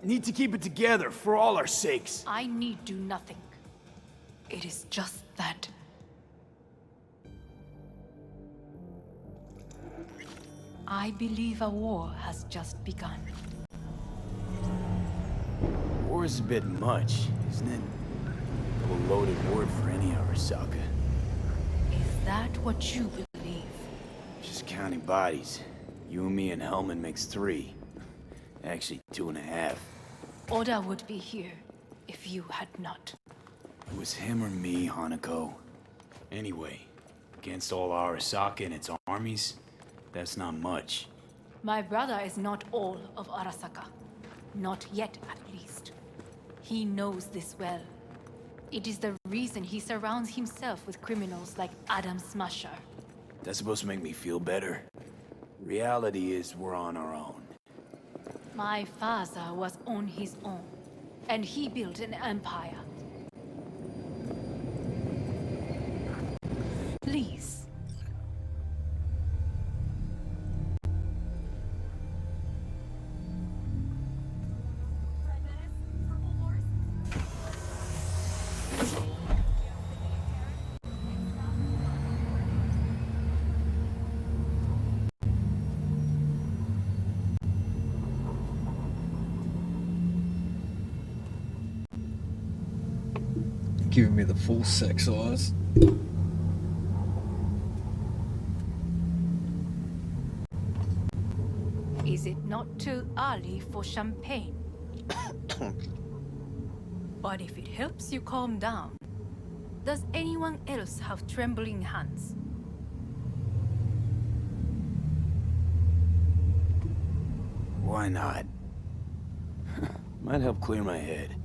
Need to keep it together for all our sakes. I need do nothing. It is just that. I believe a war has just begun. War is a bit much, isn't it? A loaded word for any Arasaka. Is that what you believe? Just counting bodies. You and me and Hellman makes 3. Actually, 2.5. Oda would be here if you had not. It was him or me, Hanako. Anyway, against all Arasaka and its armies, that's not much. My brother is not all of Arasaka. Not yet, at least. He knows this well. It is the reason he surrounds himself with criminals like Adam Smasher. That's supposed to make me feel better. Reality is we're on our own. My father was on his own, and he built an empire. Please. Giving me the full sex eyes. Is it not too early for champagne? But if it helps you calm down, does anyone else have trembling hands? Why not? Might help clear my head.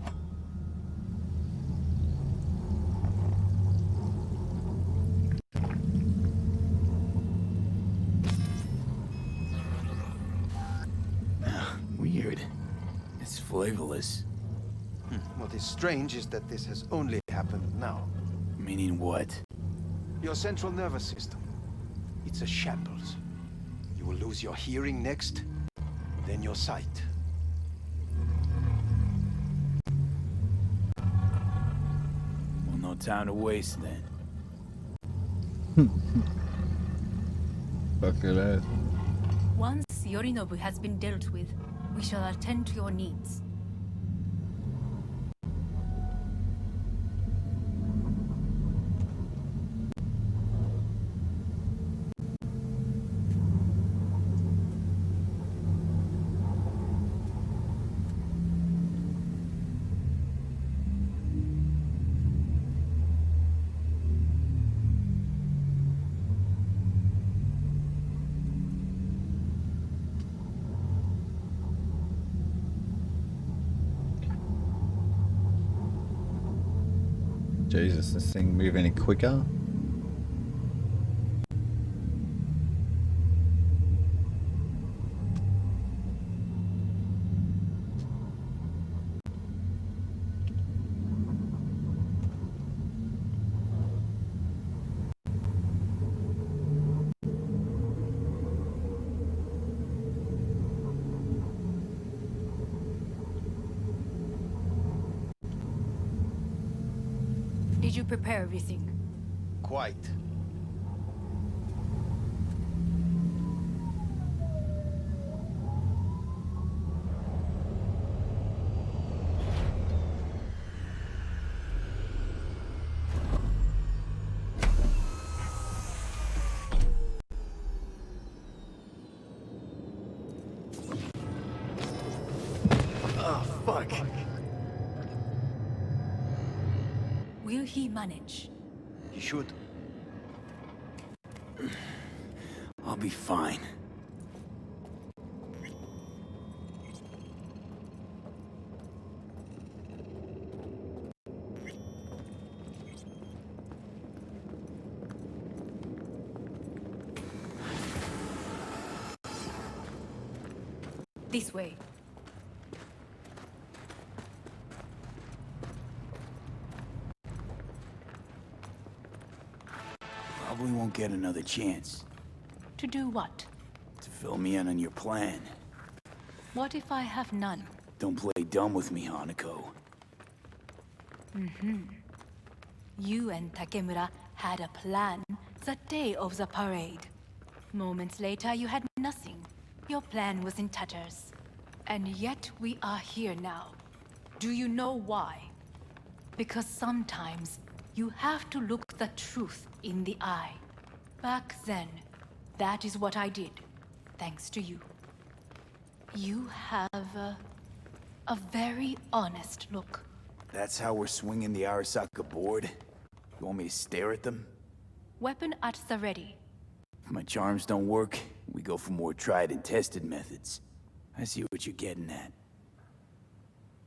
Weird. It's flavorless. What is strange is that this has only happened now. Meaning what? Your central nervous system. It's a shambles. You will lose your hearing next, then your sight. Well, no time to waste then. Fucking ass. Once Yorinobu has been dealt with, we shall attend to your needs. Jesus, this thing move any quicker? Did you prepare everything? Quite. Oh, fuck. Will he manage? He should. I'll be fine. This way. Probably won't get another chance. To do what? To fill me in on your plan. What if I have none? Don't play dumb with me, Hanako. You and Takemura had a plan the day of the parade. Moments later, you had nothing. Your plan was in tatters. And yet we are here now. Do you know why? Because sometimes you have to look the truth in the eye. Back then, that is what I did, thanks to you. You have a very honest look. That's how we're swinging the Arasaka board? You want me to stare at them? Weapon at the ready. If my charms don't work, we go for more tried and tested methods. I see what you're getting at.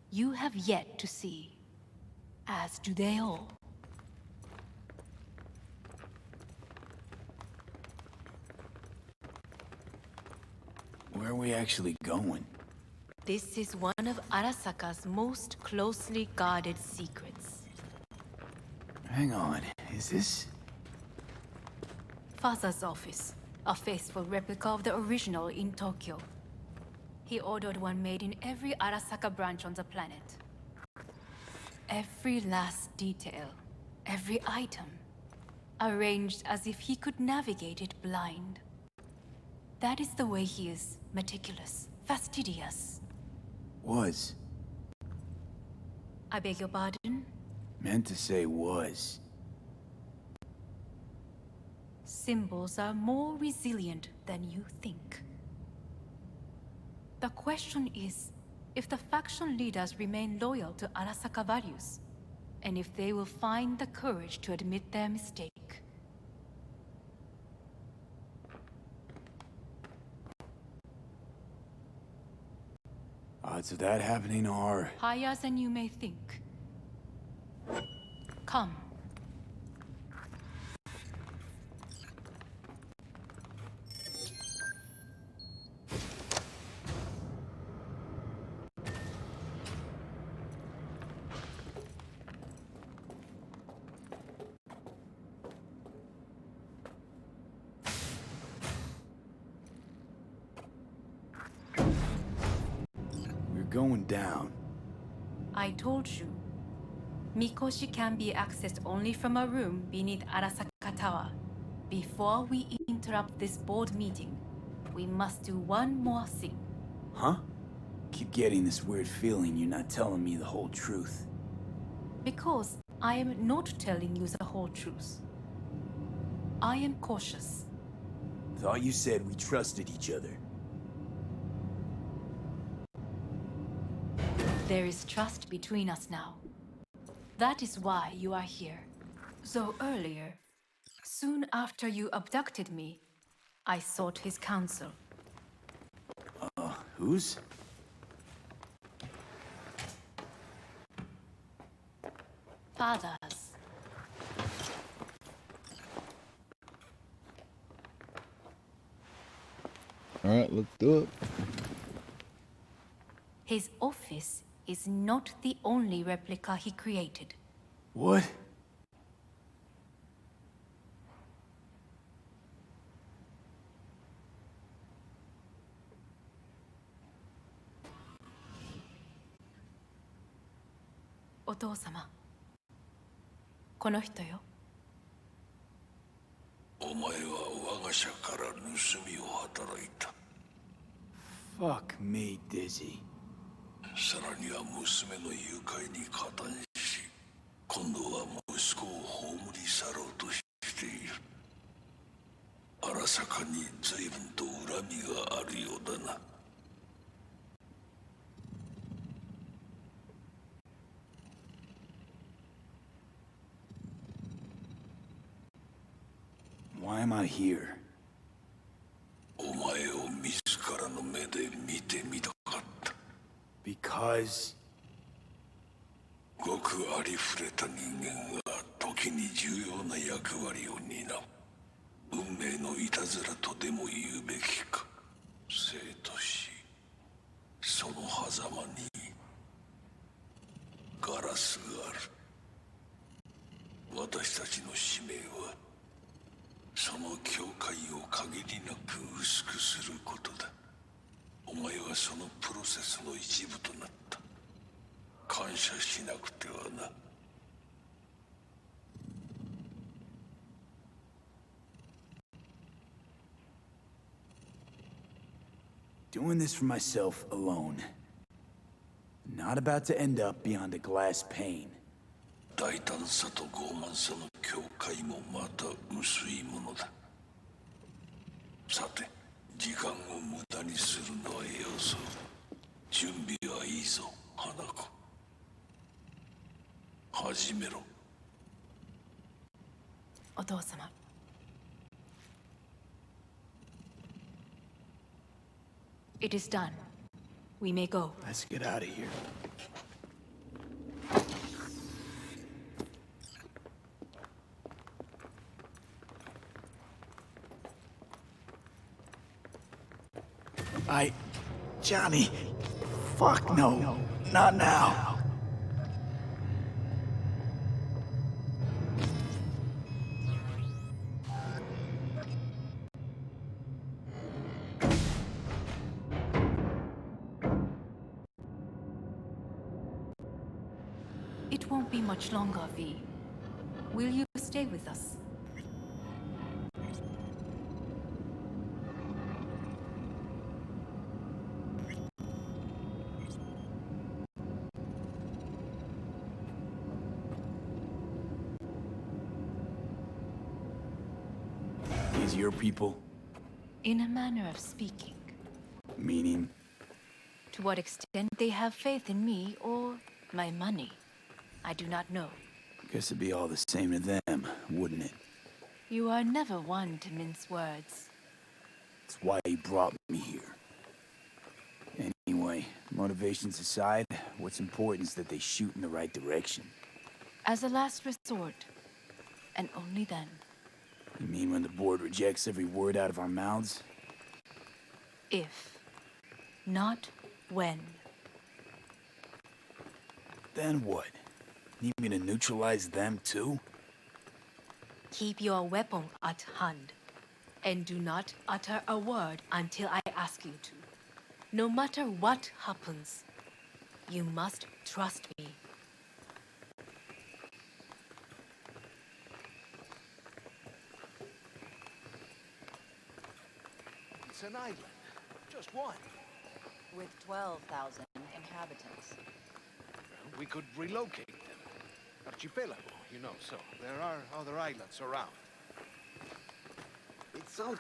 You have yet to see, as do they all. Where are we actually going? This is one of Arasaka's most closely guarded secrets. Hang on, is this... Father's office, a faithful replica of the original in Tokyo. He ordered one made in every Arasaka branch on the planet. Every last detail, every item, arranged as if he could navigate it blind. That is the way he is, meticulous, fastidious. Was. I beg your pardon? Meant to say was. Symbols are more resilient than you think. The question is, if the faction leaders remain loyal to Arasaka values, and if they will find the courage to admit their mistake. Odds of that happening are... higher than you may think. Come. Going down. I told you. Mikoshi can be accessed only from a room beneath Arasaka Tower. Before we interrupt this board meeting, we must do one more thing. Huh? Keep getting this weird feeling you're not telling me the whole truth. Because I am not telling you the whole truth. I am cautious. Thought you said we trusted each other. There is trust between us now. That is why you are here. So earlier, soon after you abducted me, I sought his counsel. Whose? Father's. Alright, let's do it. His office is not the only replica he created. What? Otou-sama. この人よ。お前は我が社から盗みを働いた。Fuck me, Dizzy. さらには娘の誘拐に加担し、今度は息子を葬り去ろうとしている。荒坂に随分と恨みがあるようだな。come out here? お前を自らの目で見てみたかった。Because... ごくありふれた人間が時に重要な役割を担う。運命のいたずらとでも言うべきか。生と死、その狭間にガラスがある。私たちの使命はその境界を限りなく薄くすることだ。お前はそのプロセスの一部となった。感謝しなくてはな。Doing this for myself alone. Not about to end up beyond a glass pane. 大胆さと傲慢さの境界もまた薄いものだ。さて、時間を無駄にするのはよそう。準備はいいぞ、花子。始めろ。お父様。It is done. We may go. Let's get out of here. Johnny. Fuck no. Not now. It won't be much longer, V. Will you stay with us? These your people? In a manner of speaking. Meaning? To what extent they have faith in me or my money, I do not know. Guess it'd be all the same to them, wouldn't it? You are never one to mince words. That's why he brought me here. Anyway, motivations aside, what's important is that they shoot in the right direction. As a last resort, and only then. You mean when the board rejects every word out of our mouths? If, not when. Then what? Need me to neutralize them too? Keep your weapon at hand, and do not utter a word until I ask you to. No matter what happens, you must trust me. It's an island. Just one. With 12,000 inhabitants. Well, we could relocate them. Archipelago, you know, so there are other islands around. It's all...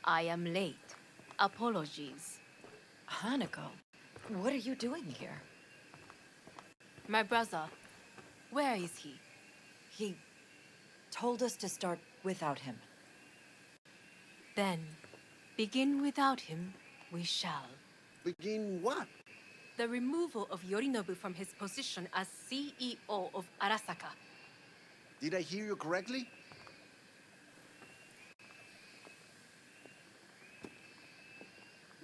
I am late. Apologies. Hanako, what are you doing here? My brother, where is he? He told us to start without him. Then, begin without him, we shall. Begin what? The removal of Yorinobu from his position as CEO of Arasaka. Did I hear you correctly?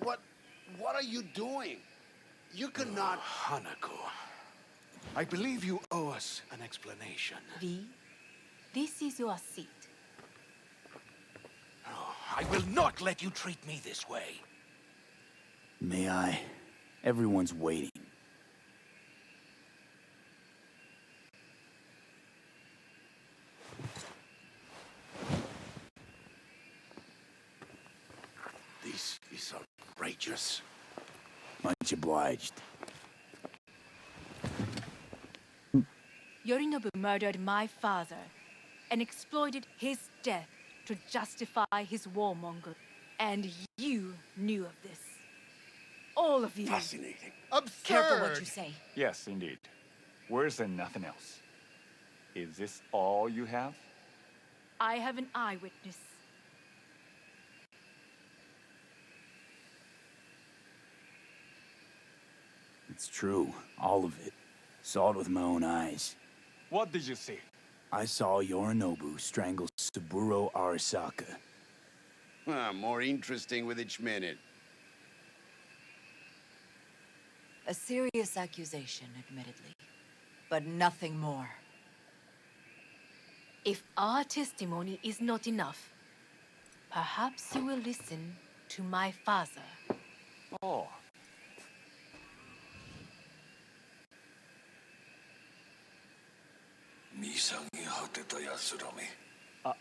What are you doing? You cannot... Hanako, I believe you owe us an explanation. V, this is your seat. Oh, I will not let you treat me this way. May I? Everyone's waiting. This is outrageous. Much obliged. Yorinobu murdered my father and exploited his death to justify his warmonger. And you knew of this. All of you. Fascinating. Careful what you say. Yes, indeed. Worse than nothing else. Is this all you have? I have an eyewitness. It's true, all of it. Saw it with my own eyes. What did you see? I saw Yorinobu strangle Saburo Arasaka. More interesting with each minute. A serious accusation, admittedly. But nothing more. If our testimony is not enough, perhaps you will listen to my father. Oh.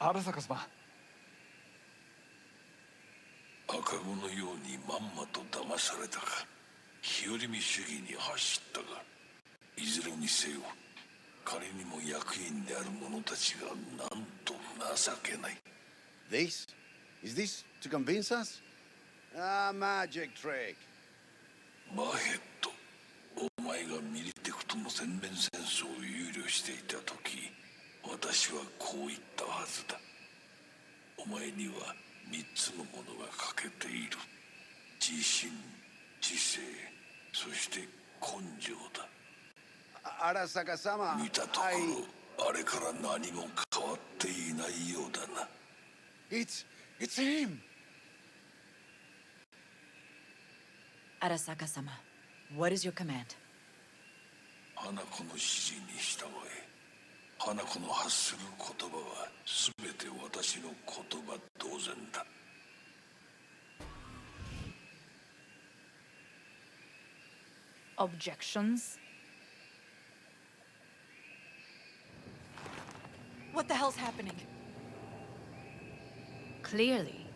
Arasaka-sama. 赤子のようにまんまと騙されたか、日和見主義に走ったが、いずれにせよ、彼にも役員である者たちがなんと情けない。This? Is this to convince us? Ah, magic trick. マヘッド、お前がミリテクとの全面戦争を憂慮していた時、私はこう言ったはずだ。お前には3つのものが欠けている。自信、知性、そして根性だ。Arasaka-sama, 見たところ、あれから何も変わっていないようだな。It's him! Arasaka-sama, what is your command? 花子の指示に従え。花子の発する言葉は全て私の言葉同然だ。Objections? What the hell's happening? Clearly,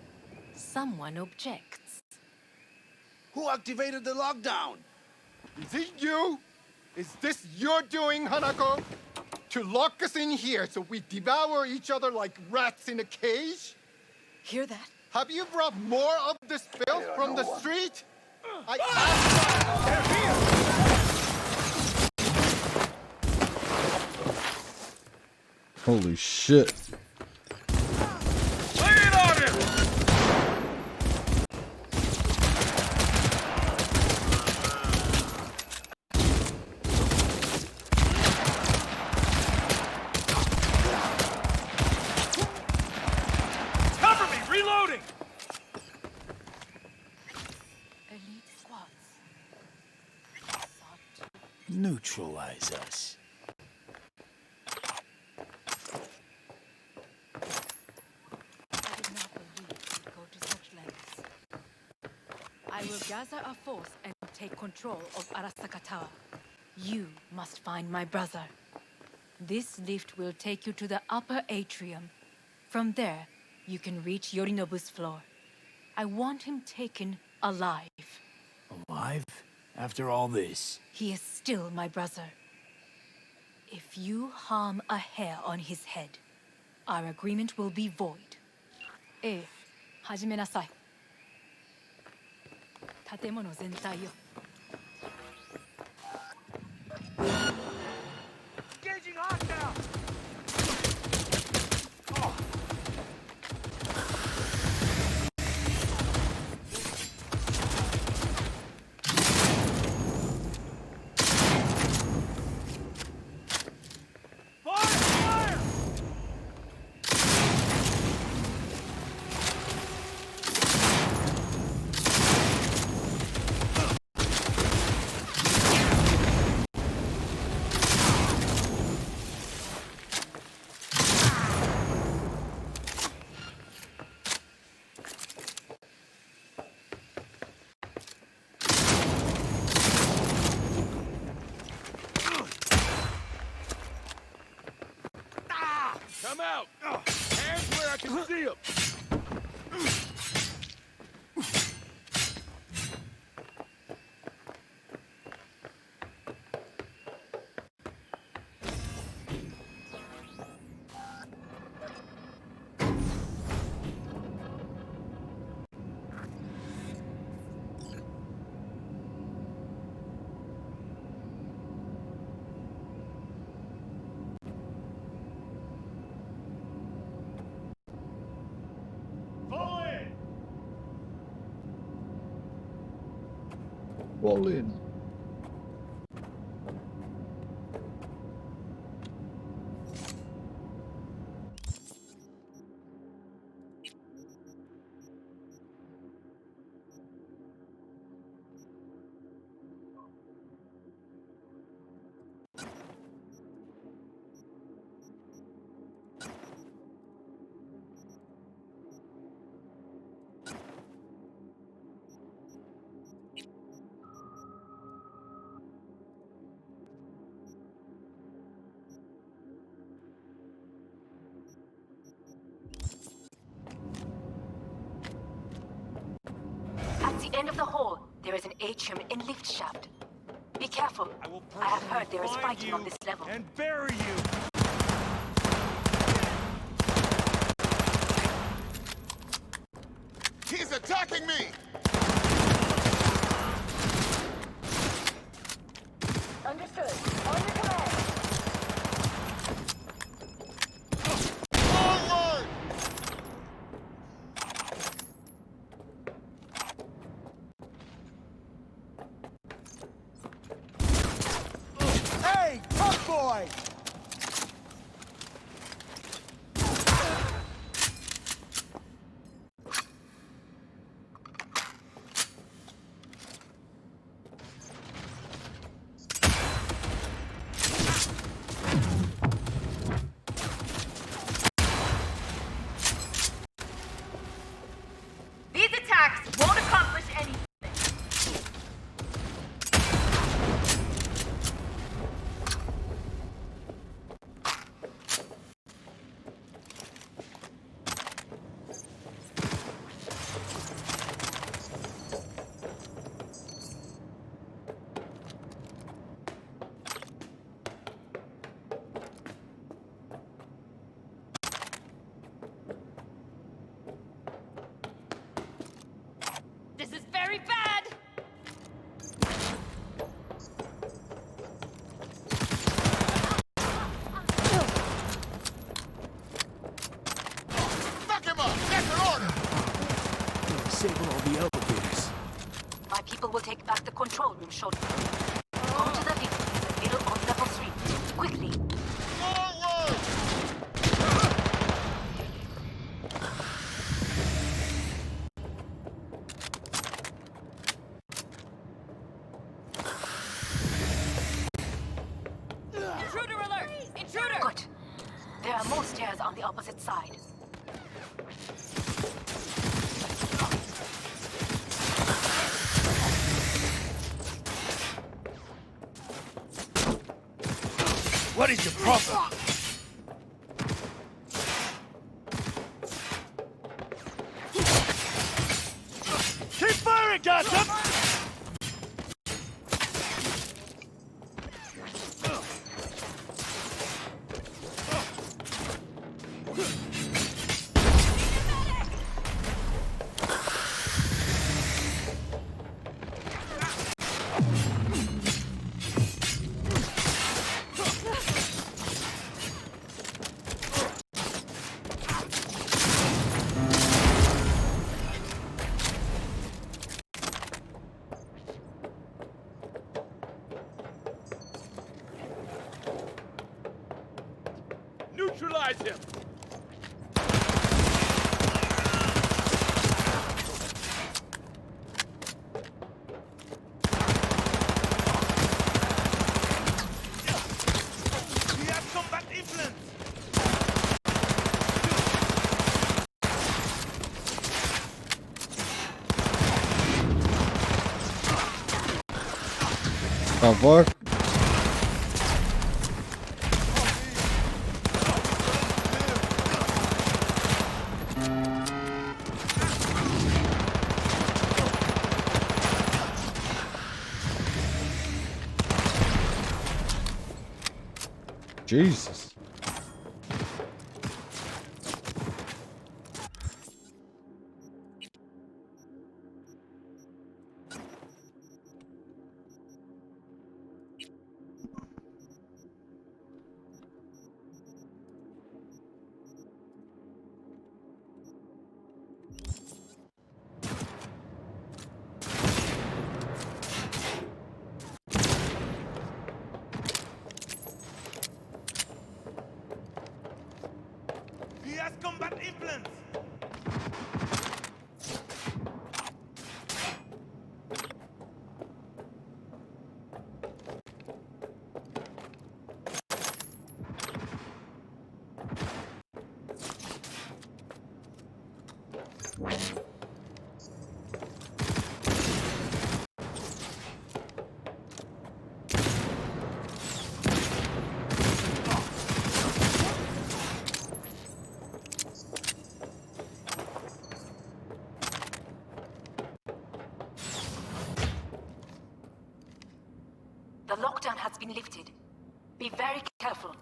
someone objects. Who activated the lockdown? Is it you? Is this your doing, Hanako? To lock us in here so we devour each other like rats in a cage? Hear that? Have you brought more of this filth from the street? Holy shit. Lay it on him! Cover me! Reloading! Elite squads. Neutralize us. I will gather a force and take control of Arasaka Tower. You must find my brother. This lift will take you to the upper atrium. From there, you can reach Yorinobu's floor. I want him taken alive. Alive? After all this? He is still my brother. If you harm a hair on his head, our agreement will be void. 始めなさい。建物全体よ。Engaging hostile! Come out! Hands where I can see them! All in. At the end of the hall, there is an atrium and lift shaft. Be careful. I have heard there is fighting on this level. And bury you! He's attacking me! Understood. On your command. Forward! Hey, tough boy! These attacks won't accomplish anything. This is very bad! Knock him up! That's an order! Disable all the elevators. My people will take back the control room shortly. Go to the lift in the middle on level 3. Quickly. Forward! Intruder alert! Intruder! Good. There are more stairs on the opposite side. What is your problem? Keep firing, Gotham! Neutralize him! We have combat influence! Come for. Jesus. The lockdown has been lifted. Be very careful.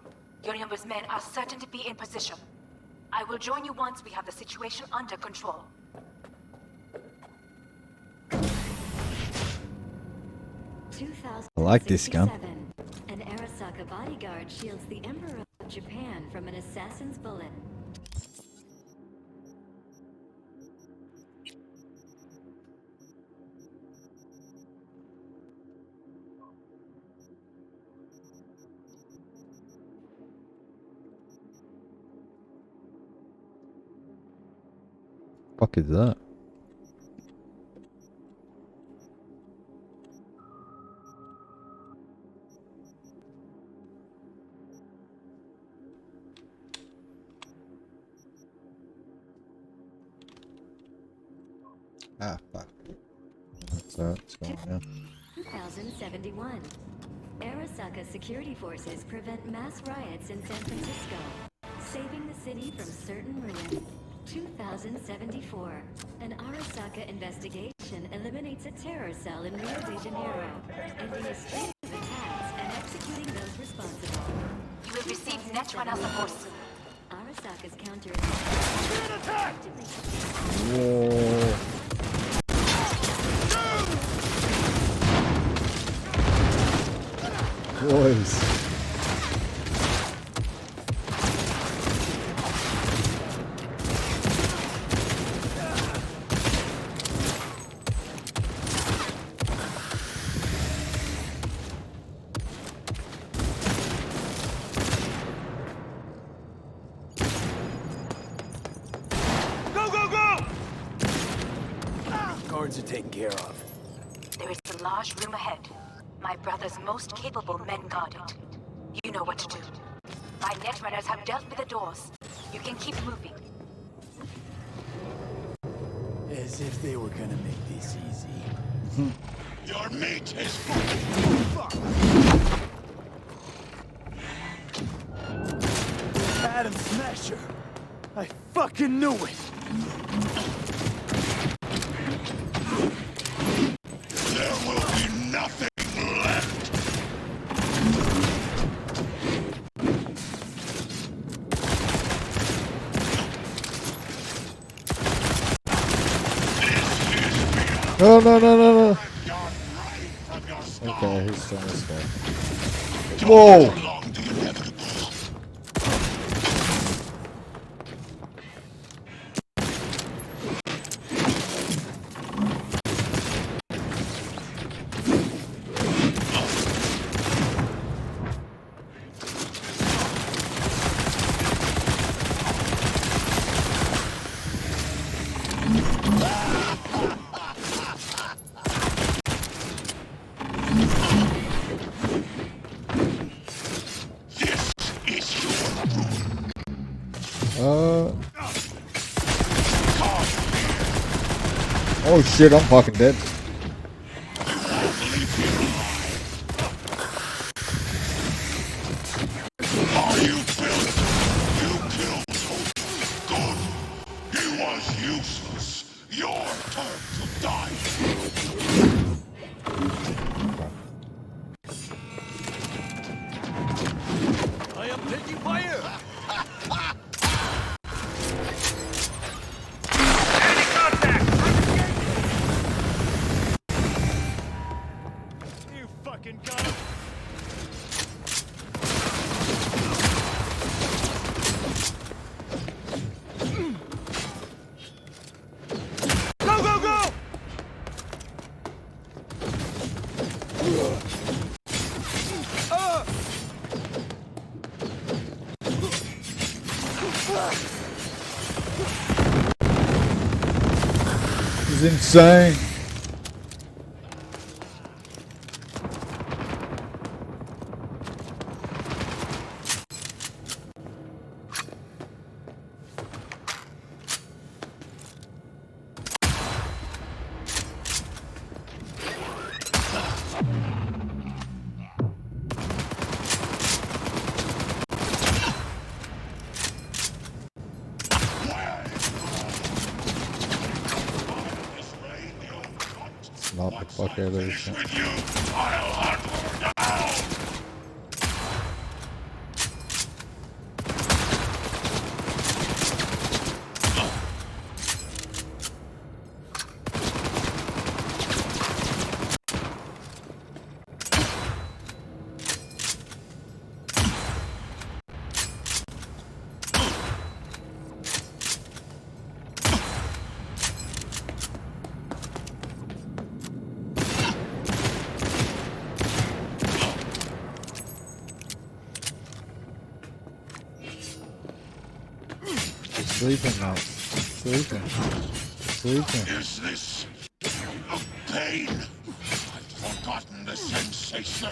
Yorinobu's men are certain to be in position. I will join you once we have the situation under control. I like this gun. An Arasaka bodyguard shields the Emperor of Japan from an assassin's bullet. Fuck is that? Ah, fuck. What's that? What's going on? 2071. Arasaka security forces prevent mass riots in San Francisco, saving the city from certain ruin. 2074. An Arasaka investigation eliminates a terror cell in Rio de Janeiro, ending a string of attacks and executing those responsible. You will receive Netrunner support soon. Arasaka's counter. Whoa. Boys. Guards are taken care of. There is a large room ahead. My brother's most capable men guard it. You know what to do. My netrunners have dealt with the doors. You can keep moving. As if they were gonna make this easy. Your mate is Adam Smasher! I fucking knew it! There will be nothing left. No, no, no, no, no. Okay, he's trying to stay. Whoa! Oh shit, I'm fucking dead. Are you killed? You killed Good. He was useless. Your turn to die. I am taking fire! You fucking got him! Go, go, go! This is insane. Not the fuck out of this shit. I'll hunt her down. Sleeping, mate. Sleeping. Sleeping. Is this a pain? I've forgotten the sensation.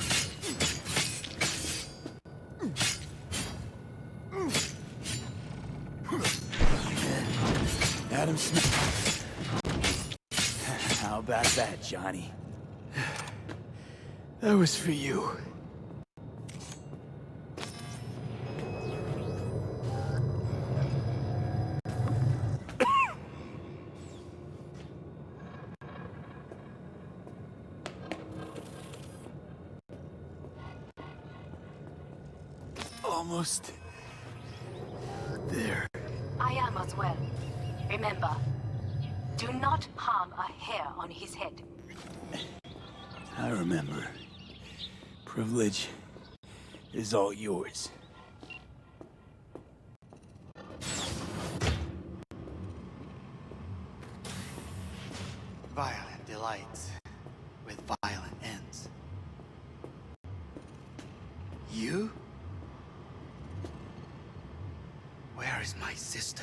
Adam Smith. How about that, Johnny? That was for you. Almost there. I am as well. Remember, do not harm a hair on his head. I remember. Privilege is all yours. Violent delights with violent ends. You? Where is my sister?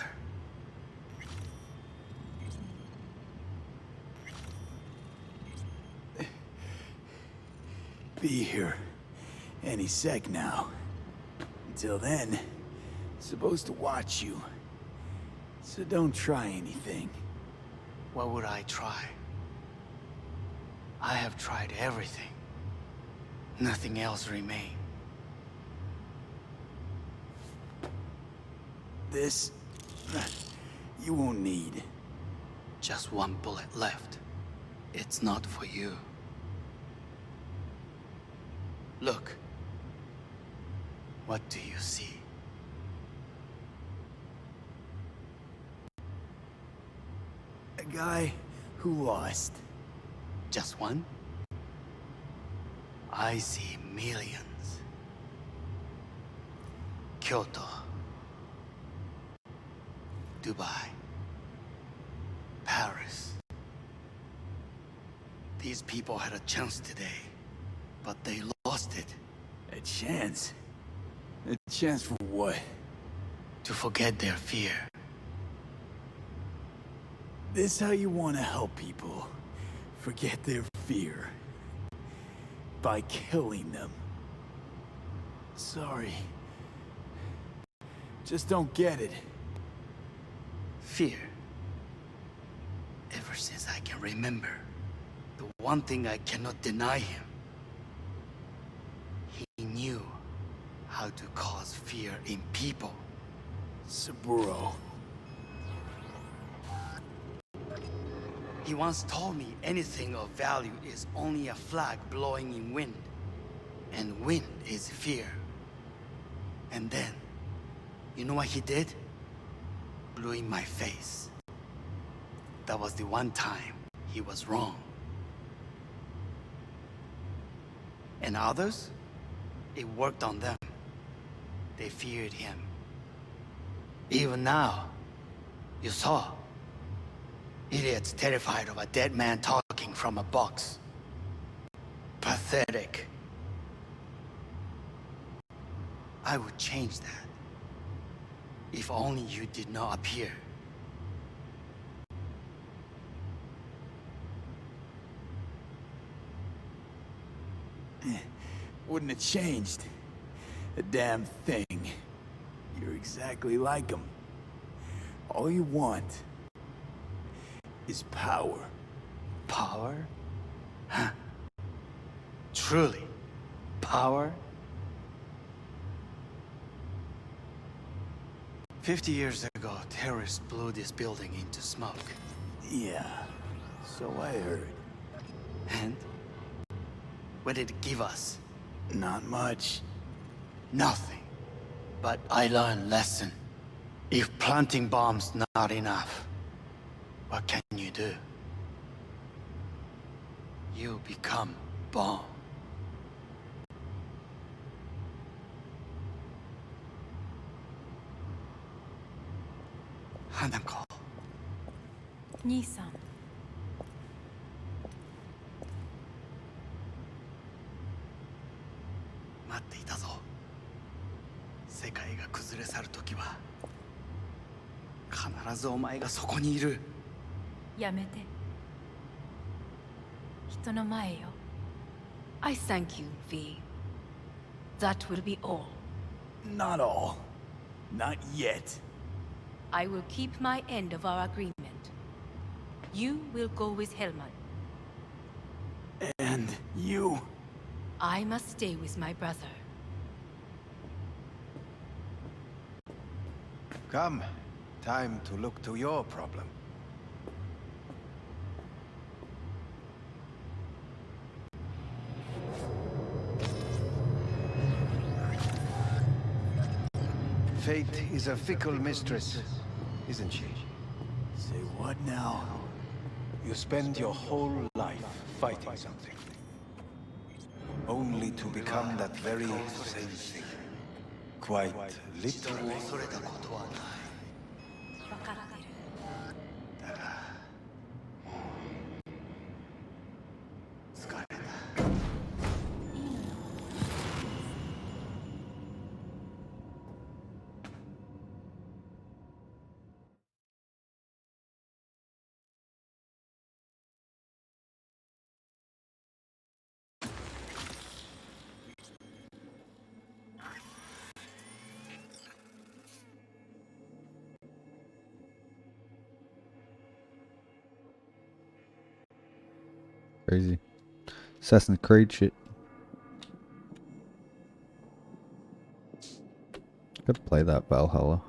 Be here any sec now. Until then, supposed to watch you. So don't try anything. What would I try? I have tried everything. Nothing else remains. This... you won't need. Just one bullet left. It's not for you. Look. What do you see? A guy who lost. Just one? I see millions. Kyoto. Dubai. Paris. These people had a chance today, but they lost it. A chance? A chance for what? To forget their fear. This how you want to help people forget their fear? By killing them. Sorry. Just don't get it. Fear. Ever since I can remember, the one thing I cannot deny him. He knew how to cause fear in people. Saburo. He once told me anything of value is only a flag blowing in wind. And wind is fear. And then, you know what he did? Blew in my face. That was the one time he was wrong. And others? It worked on them. They feared him. Even now, you saw. Idiots terrified of a dead man talking from a box. Pathetic. I would change that. If only you did not appear. Wouldn't have changed a damn thing. You're exactly like him. All you want is power. Power? Huh. Truly, power? 50 years ago, terrorists blew this building into smoke. Yeah, so I heard. And? What did it give us? Not much. Nothing. But I learned lesson. If planting bombs not enough, what can you do? You become bomb. Hanako. 兄さん。待っていたぞ。世界が崩れ去る時は必ずお前がそこにいる。やめて。人の前よ。I thank you, V. That will be all. Not all. Not yet. I will keep my end of our agreement. You will go with Hellman. And you? I must stay with my brother. Come. Time to look to your problem. Fate is a fickle mistress, isn't she? Say what now? You spend your whole life fighting something. Only to become that very same thing. Quite literally. Crazy. Assassin's Creed shit. Gotta play that Valhalla.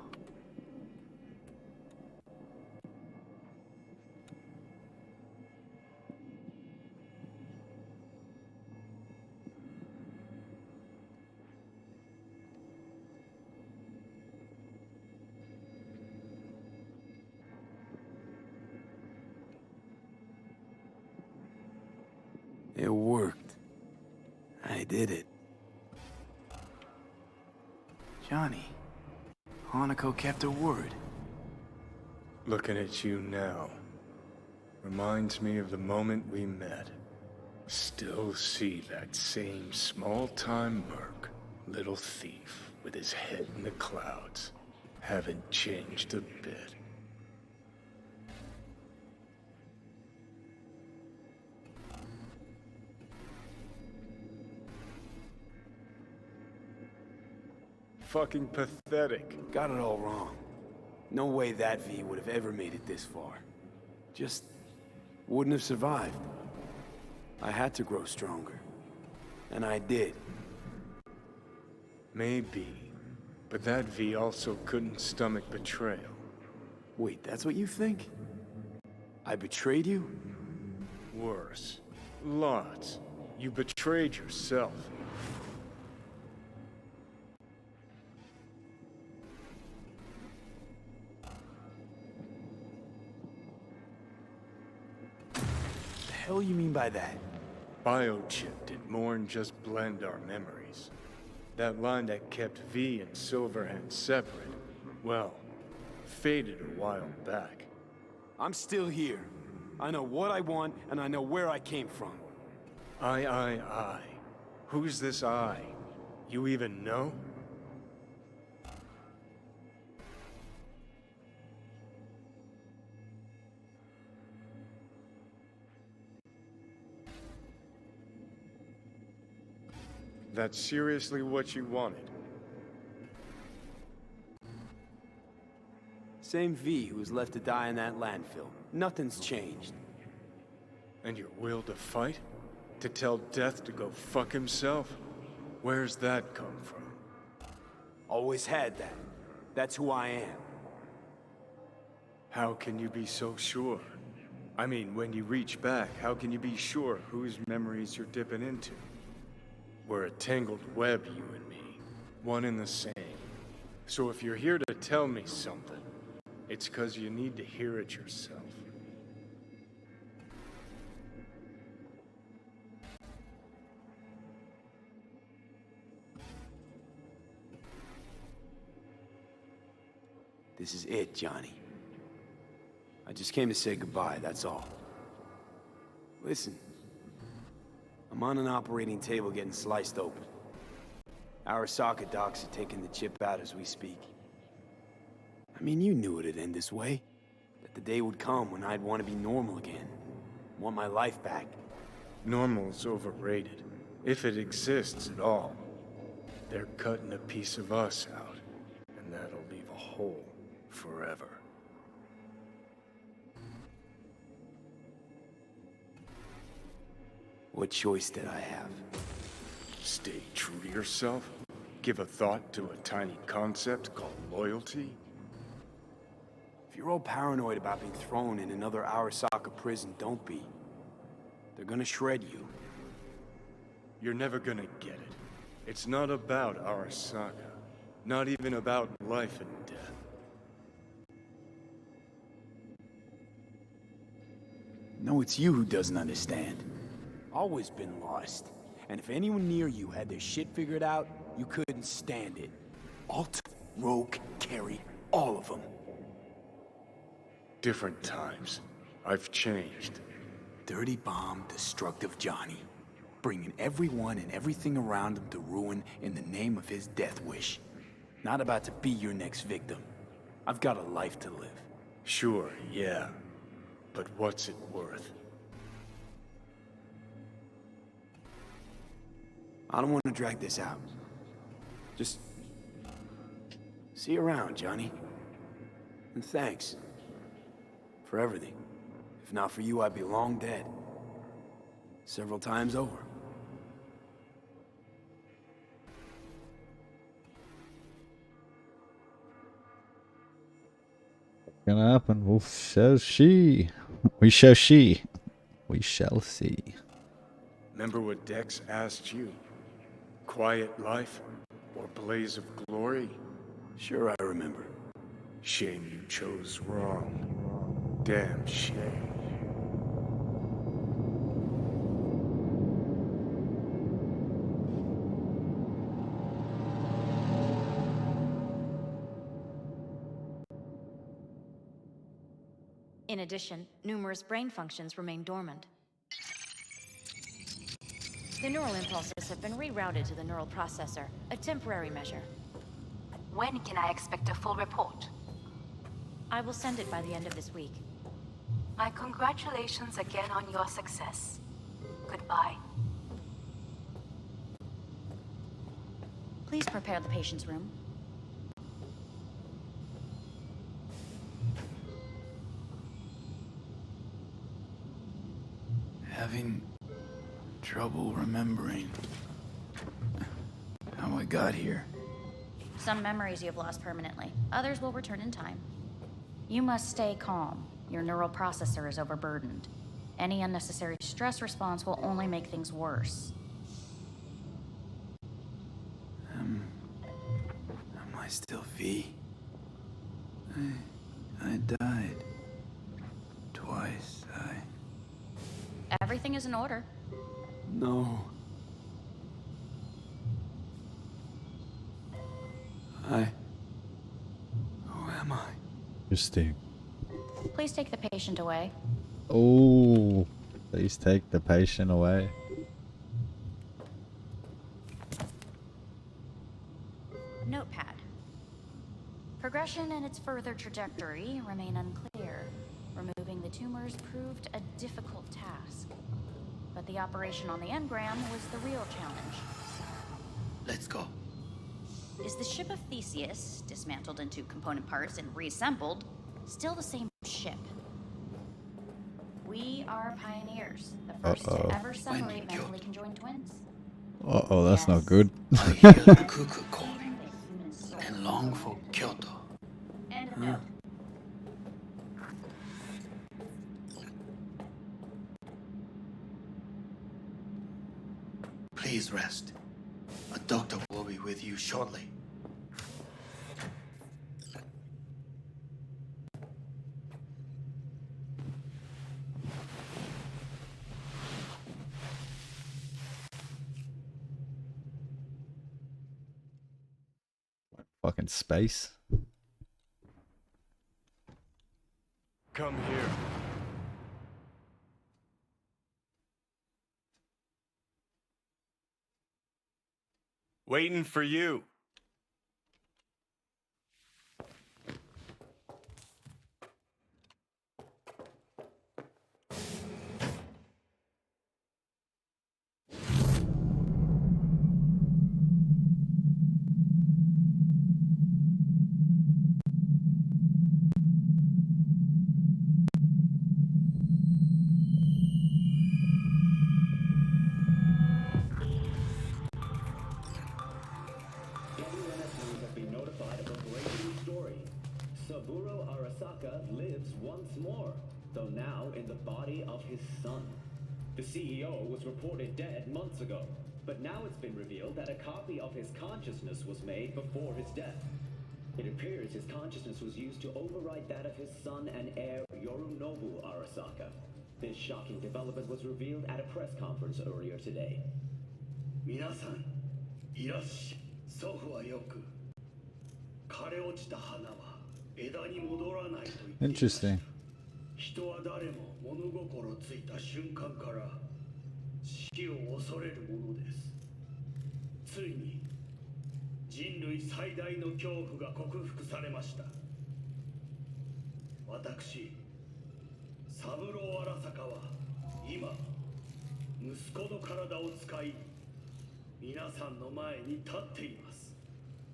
It worked. I did it. Johnny, Hanako kept her word. Looking at you now reminds me of the moment we met. Still see that same small-time merc, little thief with his head in the clouds. Haven't changed a bit. Fucking pathetic. Got it all wrong. No way that V would have ever made it this far. Just wouldn't have survived. I had to grow stronger. And I did. Maybe. But that V also couldn't stomach betrayal. Wait, that's what you think? I betrayed you? Worse. Lots. You betrayed yourself. The hell you mean by that? Biochip did more than just blend our memories. That line that kept V and Silverhand separate, well, faded a while back. I'm still here. I know what I want, and I know where I came from. I. Who's this I? You even know? That's seriously what you wanted? Same V who was left to die in that landfill. Nothing's changed. And your will to fight? To tell Death to go fuck himself? Where's that come from? Always had that. That's who I am. How can you be so sure? I mean, when you reach back, how can you be sure whose memories you're dipping into? We're a tangled web, you and me. One and the same. So if you're here to tell me something, it's 'cause you need to hear it yourself. This is it, Johnny. I just came to say goodbye, that's all. Listen. I'm on an operating table getting sliced open. Arasaka docs are taking the chip out as we speak. I mean, you knew it'd end this way. That the day would come when I'd want to be normal again. Want my life back. Normal's overrated. If it exists at all. They're cutting a piece of us out, and that'll leave a hole forever. What choice did I have? Stay true to yourself? Give a thought to a tiny concept called loyalty? If you're all paranoid about being thrown in another Arasaka prison, don't be. They're gonna shred you. You're never gonna get it. It's not about Arasaka. Not even about life and death. No, it's you who doesn't understand. Always been lost. And if anyone near you had their shit figured out, you couldn't stand it. Alt, Rogue, Carry, all of them. Different times. I've changed. Dirty bomb, destructive Johnny. Bringing everyone and everything around him to ruin in the name of his death wish. Not about to be your next victim. I've got a life to live. Sure, yeah. But what's it worth? I don't want to drag this out. Just... see you around, Johnny. And thanks. For everything. If not for you, I'd be long dead. Several times over. Gonna happen. We shall see. We shall see. We shall see. Remember what Dex asked you? Quiet life or blaze of glory? Sure, I remember. Shame you chose wrong. Damn shame. In addition, numerous brain functions remain dormant. The neural impulses have been rerouted to the neural processor, a temporary measure. When can I expect a full report? I will send it by the end of this week. My congratulations again on your success. Goodbye. Please prepare the patient's room. Having trouble remembering how I got here. Some memories you have lost permanently. Others will return in time. You must stay calm. Your neural processor is overburdened. Any unnecessary stress response will only make things worse. Am I still V? I died. Twice. Everything is in order. No. Who am I? Interesting. Please take the patient away. Oh, please take the patient away. Notepad. Progression and its further trajectory remain unclear. Removing the tumors proved a difficult task. But the operation on the engram was the real challenge. Let's go. Is the ship of Theseus, dismantled into component parts and reassembled, still the same ship? We are pioneers, the first to ever separate mentally conjoined twins. Uh-oh, that's not good. I hear the cuckoo calling and long for Kyoto. End of note. Please rest. A doctor will be with you shortly. Fucking space. Come here. Waiting for you. Arasaka lives once more, though now in the body of his son. The CEO was reported dead months ago, but now it's been revealed that a copy of his consciousness was made before his death. It appears his consciousness was used to override that of his son and heir Yorinobu Arasaka. This shocking development was revealed at a press conference earlier today. 皆さん、いらっしゃい。祖父はよく、枯れ落ちた花は枝に戻らないと言っていました。 Interesting. 人は誰も物心ついた瞬間から死を恐れるものです。ついに人類最大の恐怖が克服されました。私、三郎荒坂は今息子の体を使い皆さんの前に立っています。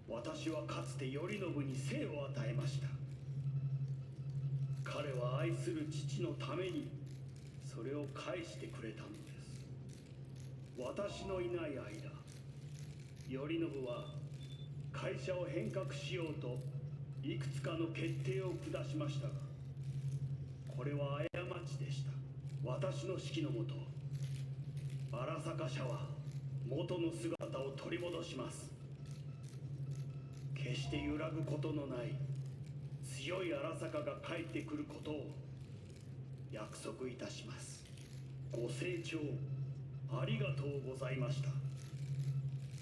私はかつて頼信に生を与えました。彼は愛する父のためにそれを返してくれたのです。私のいない間、頼信は会社を変革しようといくつかの決定を下しましたが、これは過ちでした。私の指揮のもと、荒坂社は元の姿を取り戻します。決して揺らぐことのない強い荒坂が帰ってくることを約束いたします。ご清聴ありがとうございました。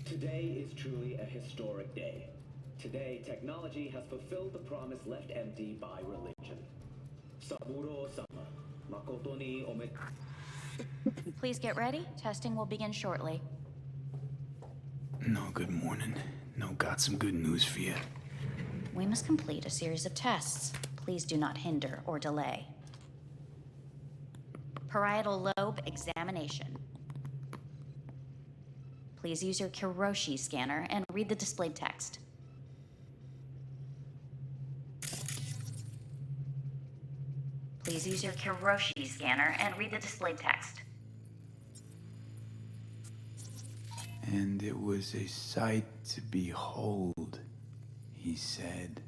Today is truly a historic day. Today, technology has fulfilled the promise left empty by religion. Saburo-sama, makoto ni ome... Please get ready. Testing will begin shortly. No, good morning. No, got some good news for you. We must complete a series of tests. Please do not hinder or delay. Parietal lobe examination. Please use your Kiroshi scanner and read the displayed text. Please use your Kiroshi scanner and read the displayed text. And it was a sight to behold, he said,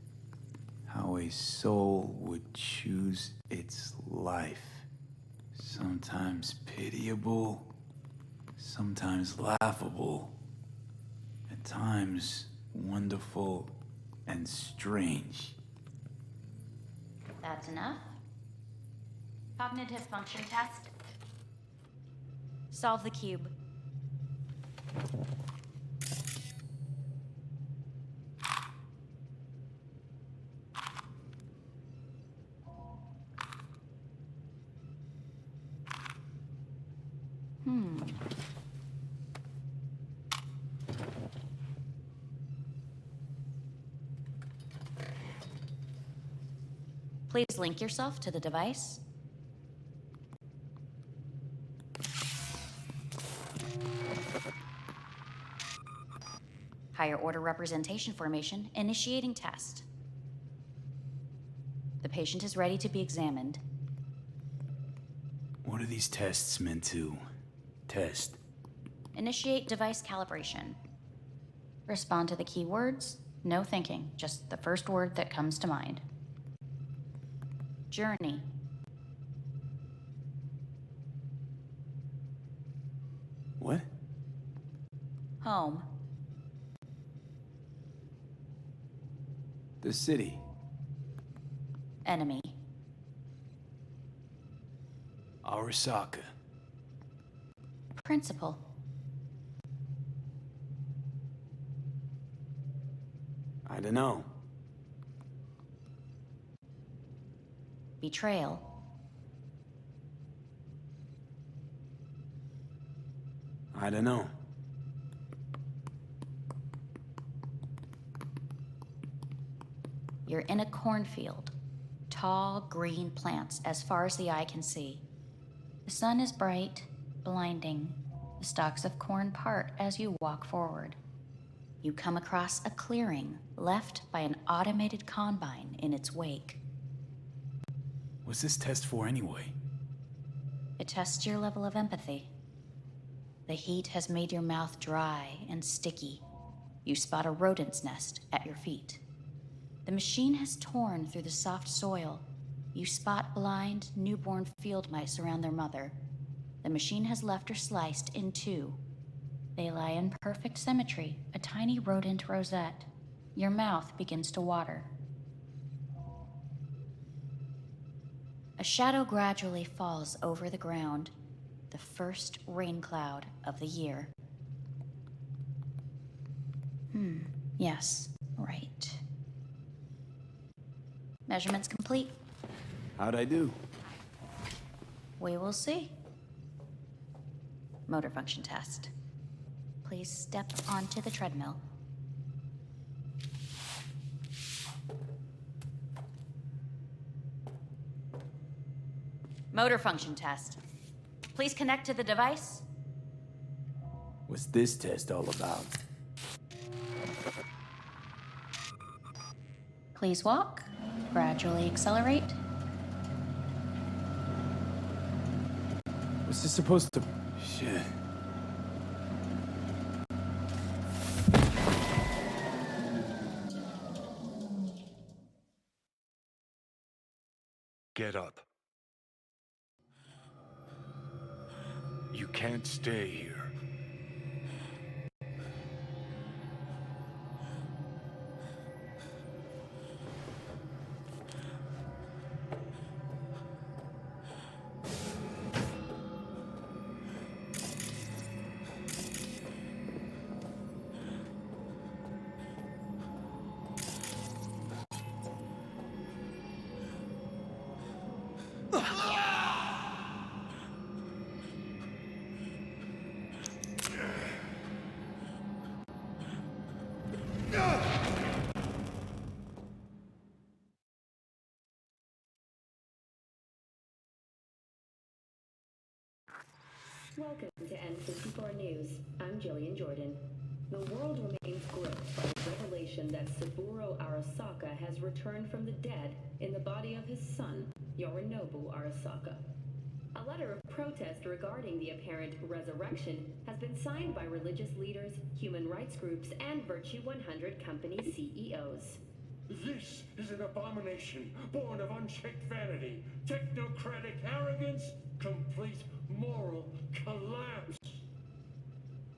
how a soul would choose its life. Sometimes pitiable, sometimes laughable, at times wonderful and strange. That's enough. Cognitive function test. Solve the cube. Please link yourself to the device. Higher order representation formation, initiating test. The patient is ready to be examined. What are these tests meant to test? Initiate device calibration. Respond to the keywords. No thinking, just the first word that comes to mind. Journey. What? Home. The city. Enemy. Arasaka. Principal. I don't know. Betrayal. I don't know. You're in a cornfield. Tall, green plants as far as the eye can see. The sun is bright, blinding. The stalks of corn part as you walk forward. You come across a clearing left by an automated combine in its wake. What's this test for anyway? It tests your level of empathy. The heat has made your mouth dry and sticky. You spot a rodent's nest at your feet. The machine has torn through the soft soil. You spot blind, newborn field mice around their mother. The machine has left her sliced in two. They lie in perfect symmetry, a tiny rodent rosette. Your mouth begins to water. A shadow gradually falls over the ground, the first rain cloud of the year. Yes, right. Measurements complete. How'd I do? We will see. Motor function test. Please step onto the treadmill. Motor function test. Please connect to the device. What's this test all about? Please walk. Gradually accelerate. What's this supposed to... Shit. Get up. You can't stay here. Welcome to N54 News. I'm Jillian Jordan. The world remains gripped by the revelation that Saburo Arasaka has returned from the dead in the body of his son, Yorinobu Arasaka. A letter of protest regarding the apparent resurrection has been signed by religious leaders, human rights groups, and Virtue 100 company CEOs. This is an abomination born of unchecked vanity, technocratic arrogance, complete moral collapse.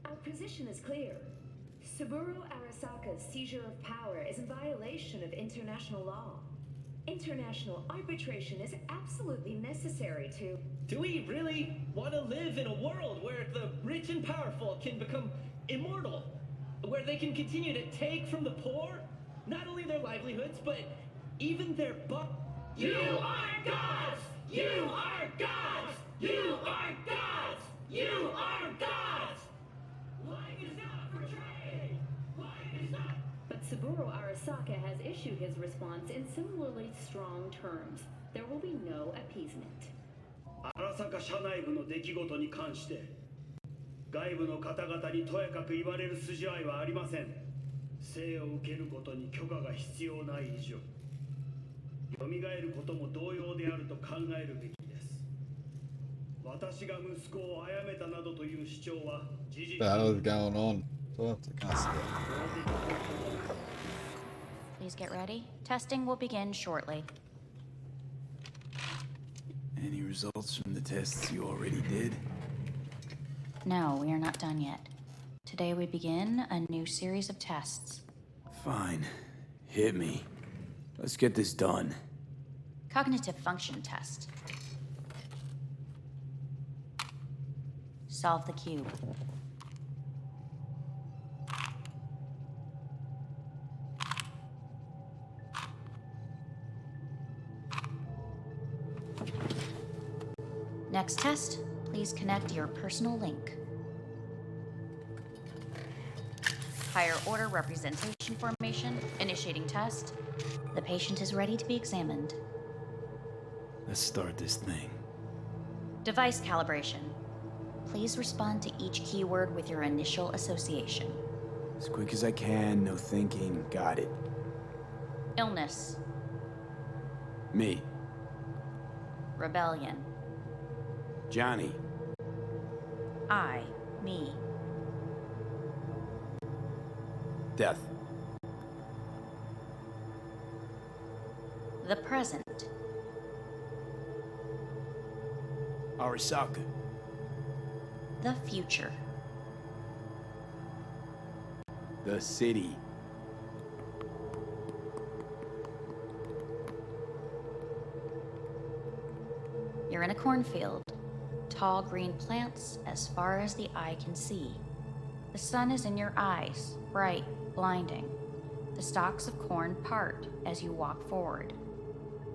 Our position is clear. Saburo Arasaka's seizure of power is in violation of international law. International arbitration is absolutely necessary to... Do we really want to live in a world where the rich and powerful can become immortal? Where they can continue to take from the poor? Not only their livelihoods, but even their You are gods! You are gods! You are gods! You are gods! Life is not portrayed! Life is not... But Saburo Arasaka has issued his response in similarly strong terms. There will be no appeasement. 荒坂社内部の出来事に関して外部の方々にとやかく言われる筋合いはありません。生を受けることに許可が必要ない以上、蘇ることも同様であると考えるべきです。私が息子を殺めたなどという主張は事実。 What the hell is going on? What the cast Please get ready. Testing will begin shortly. Any results from the tests you already did? No, we are not done yet. Today we begin a new series of tests. Fine. Hit me. Let's get this done. Cognitive function test. Solve the cube. Next test, please connect your personal link. Higher order representation formation, initiating test. The patient is ready to be examined. Let's start this thing. Device calibration. Please respond to each keyword with your initial association. As quick as I can, no thinking. Got it. Illness. Me. Rebellion. Johnny. I. Me. Death. The present. Arasaka. The future. The city. You're in a cornfield. Tall green plants as far as the eye can see. The sun is in your eyes, bright, blinding. The stalks of corn part as you walk forward.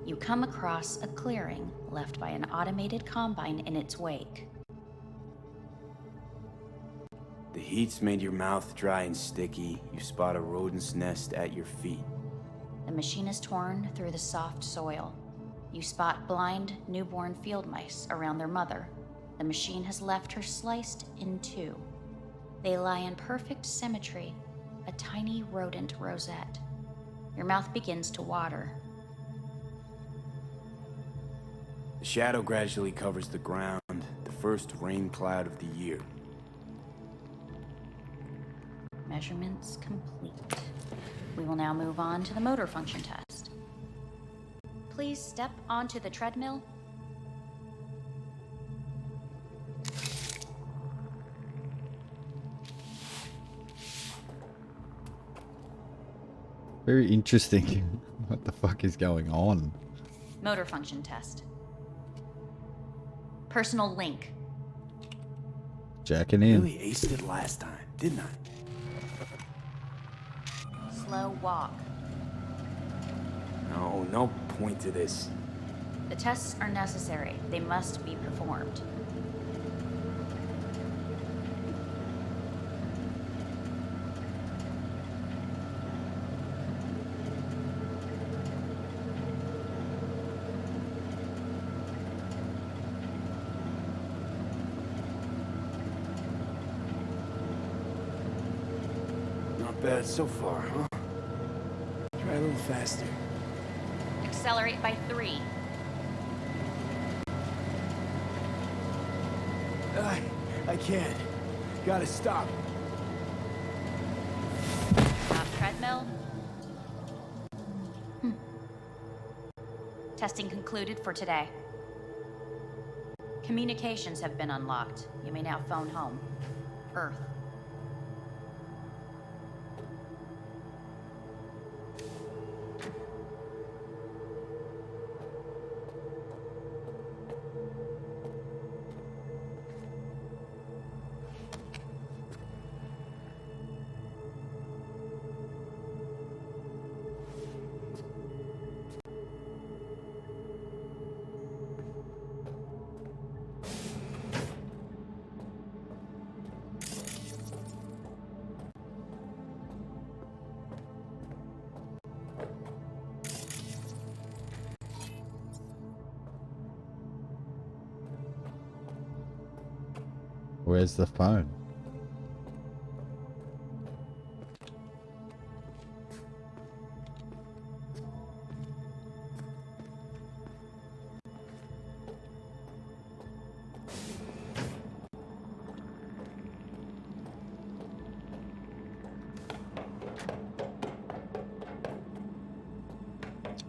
You come across a clearing left by an automated combine in its wake. The heat's made your mouth dry and sticky. You spot a rodent's nest at your feet. The machine is torn through the soft soil. You spot blind, newborn field mice around their mother. The machine has left her sliced in two. They lie in perfect symmetry, a tiny rodent rosette. Your mouth begins to water. The shadow gradually covers the ground, the first rain cloud of the year. Measurements complete. We will now move on to the motor function test. Please step onto the treadmill. Very interesting. What the fuck is going on? Motor function test. Personal link. Jacking in. Really aced it last time, didn't I? Slow walk. No point to this. The tests are necessary. They must be performed. Not bad so far, huh? Try a little faster. Accelerate by 3. I can't. Gotta stop. Stop treadmill. Testing concluded for today. Communications have been unlocked. You may now phone home. Earth. Where's the phone?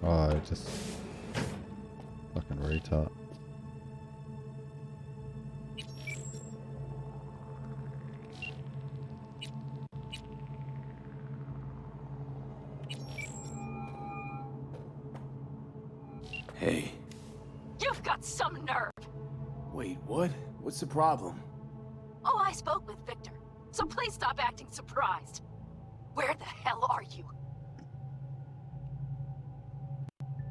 Oh, just fucking retard. Hey. You've got some nerve! Wait, what? What's the problem? Oh, I spoke with Victor, so please stop acting surprised. Where the hell are you?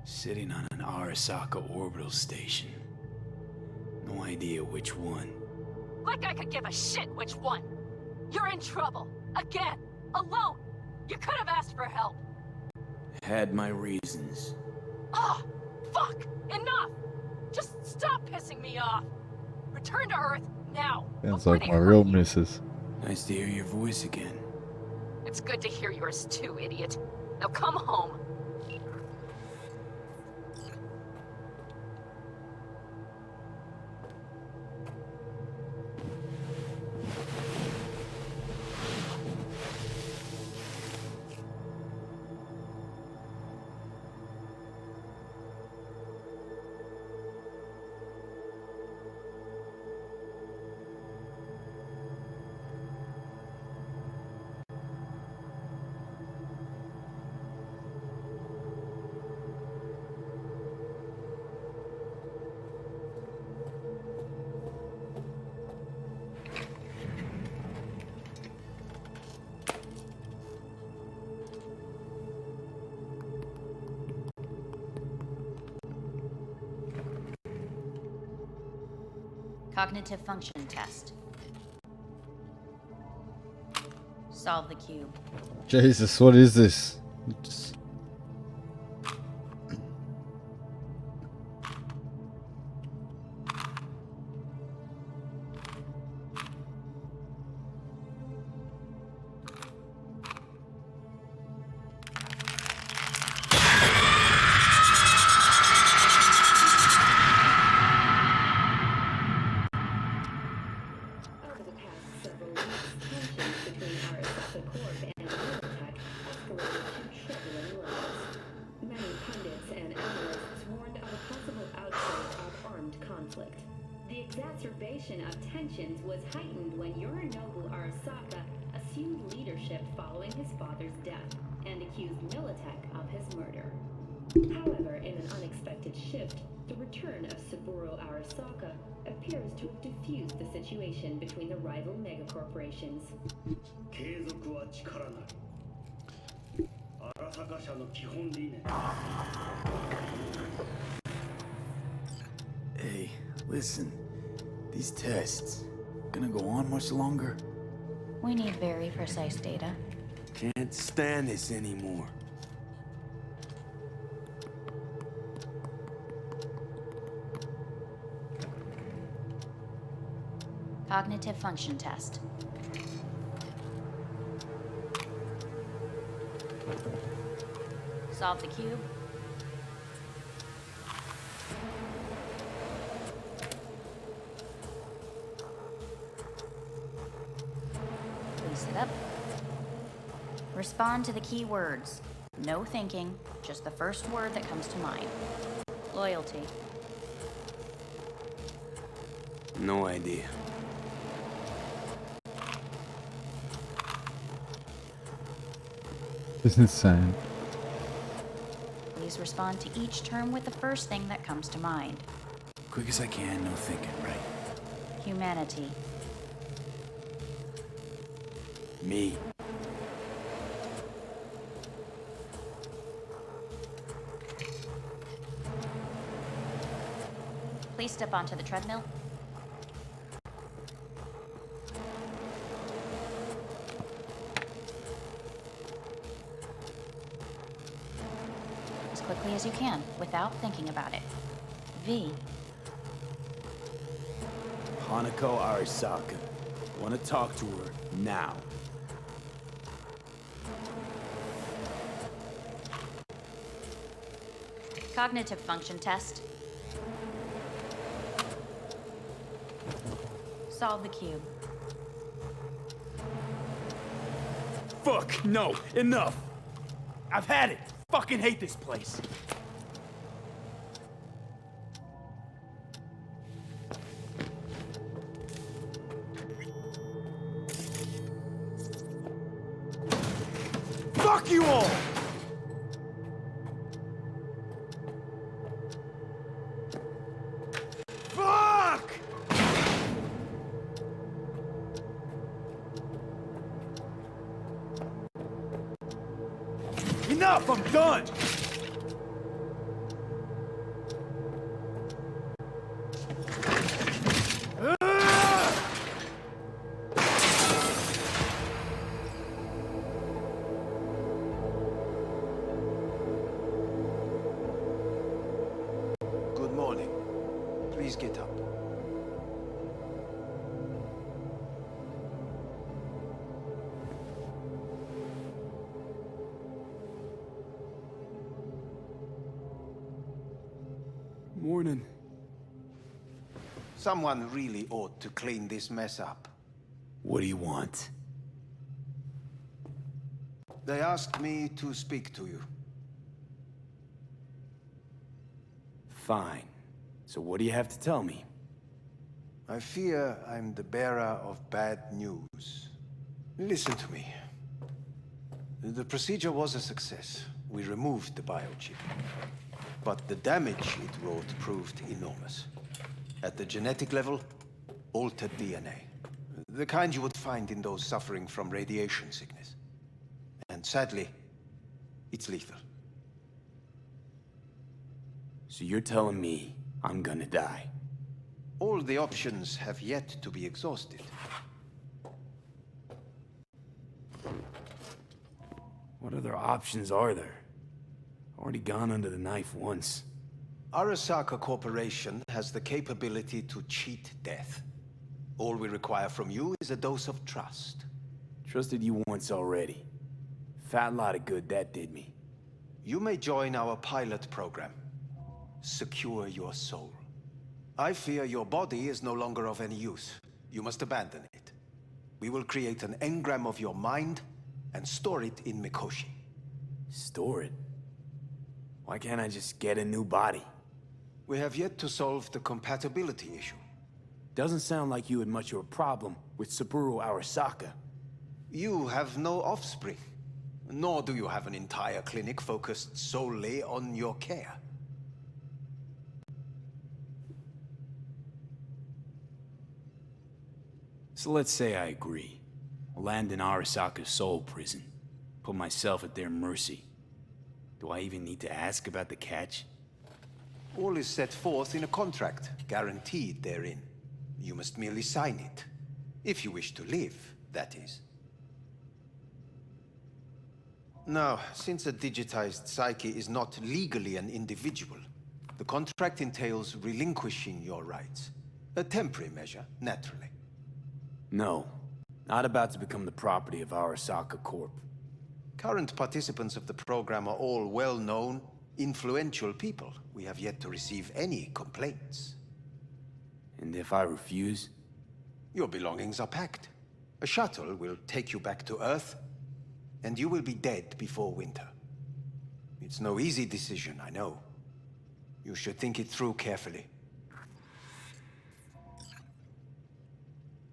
Sitting on an Arasaka orbital station. No idea which one. Like I could give a shit which one. You're in trouble. Again. Alone. You could have asked for help. Had my reasons. Ah! Fuck! Enough! Just stop pissing me off! Return to Earth, now! Sounds like my real missus. Nice to hear your voice again. It's good to hear yours too, idiot. Now come home. Cognitive function test. Solve the cube. Jesus, what is this? Over the past several weeks, tensions between Arasaka Corp and Militech escalated to troubling levels. Many pundits and analysts warned of a possible outbreak of armed conflict. The exacerbation of tensions was heightened when Yorinobu Arasaka assumed leadership following his father's death and accused Militech of his murder. However, in an unexpected shift, the return of Saburo Arasaka appears to have diffused the situation between the rival megacorporations. 継続は力なり。荒坂社の基本理念。 Hey, listen. These tests gonna go on much longer? We need very precise data. Can't stand this anymore. Cognitive function test. Solve the cube. Please sit up. Respond to the key words. No thinking, just the first word that comes to mind. Loyalty. No idea. This is insane. Please respond to each term with the first thing that comes to mind. Quick as I can, no thinking, right? Humanity. Me. Please step onto the treadmill. As quickly as you can, without thinking about it. V. Hanako Arasaka. Want to talk to her now. Cognitive function test. Solve the cube. Fuck, no, enough. I've had it. Fucking hate this place. Fuck you all! Fuck! Enough, I'm done! Good morning. Please get up. Morning. Someone really ought to clean this mess up. What do you want? They asked me to speak to you. Fine. So what do you have to tell me? I fear I'm the bearer of bad news. Listen to me. The procedure was a success. We removed the biochip. But the damage it wrought proved enormous. At the genetic level, altered DNA. The kind you would find in those suffering from radiation sickness. And sadly, it's lethal. So you're telling me I'm gonna die? All the options have yet to be exhausted. What other options are there? Already gone under the knife once. Arasaka Corporation has the capability to cheat death. All we require from you is a dose of trust. Trusted you once already. Fat lot of good that did me. You may join our pilot program. Secure your soul. I fear your body is no longer of any use. You must abandon it. We will create an engram of your mind and store it in Mikoshi. Store it? Why can't I just get a new body? We have yet to solve the compatibility issue. Doesn't sound like you had much of a problem with Saburo Arasaka. You have no offspring, nor do you have an entire clinic focused solely on your care. So let's say I agree. Land in Arasaka's soul prison. Put myself at their mercy. Do I even need to ask about the catch? All is set forth in a contract, guaranteed therein. You must merely sign it. If you wish to live, that is. Now, since a digitized psyche is not legally an individual, the contract entails relinquishing your rights. A temporary measure, naturally. No. Not about to become the property of Arasaka Corp. Current participants of the program are all well-known, influential people. We have yet to receive any complaints. And if I refuse? Your belongings are packed. A shuttle will take you back to Earth, and you will be dead before winter. It's no easy decision, I know. You should think it through carefully.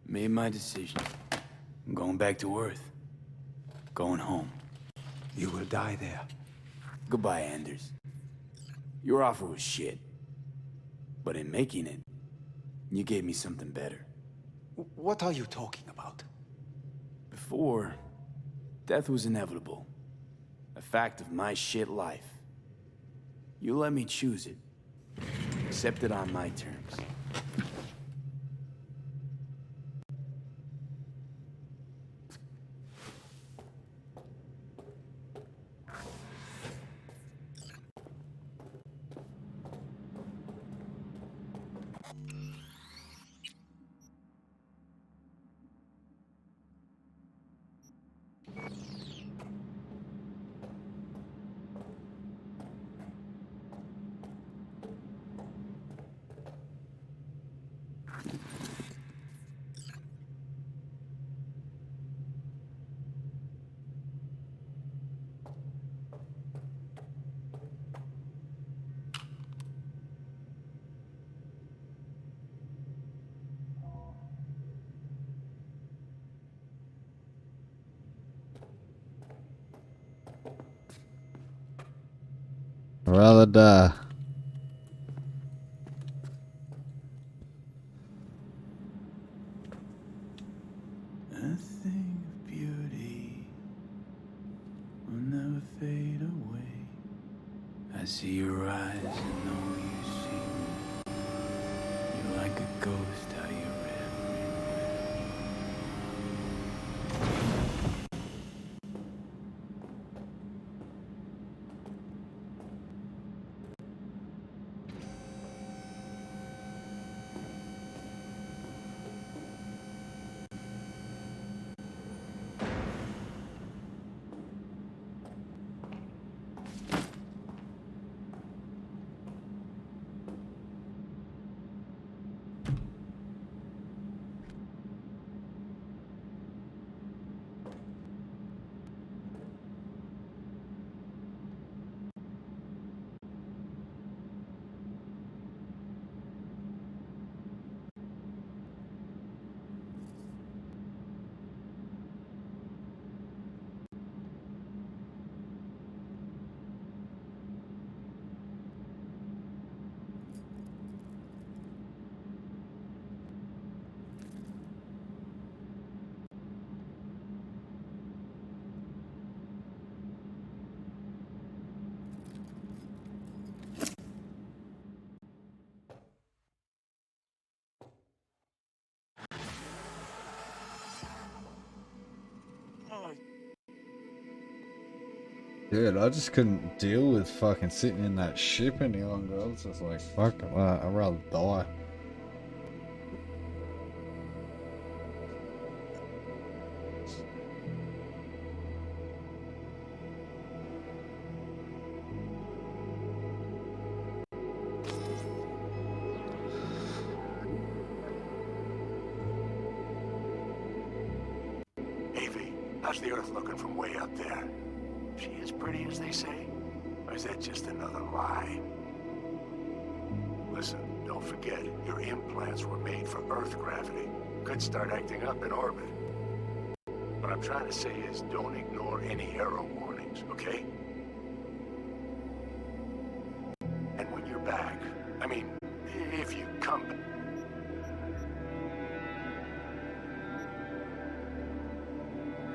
Made my decision. I'm going back to Earth. Going home. You will die there. Goodbye, Anders. Your offer was shit. But in making it, you gave me something better. What are you talking about? Before, death was inevitable. A fact of my shit life. You let me choose it. Accept it on my terms. Rather die. A thing of beauty will never fade away. I see your eyes and know you see me. You're like a ghost, how you're Dude, I just couldn't deal with fucking sitting in that ship any longer. I was just like, fuck, I'd rather die. Evie, how's the Earth looking from way up there? She as pretty as they say? Or is that just another lie? Listen, don't forget, your implants were made for Earth gravity. Could start acting up in orbit. What I'm trying to say is don't ignore any error warnings, okay?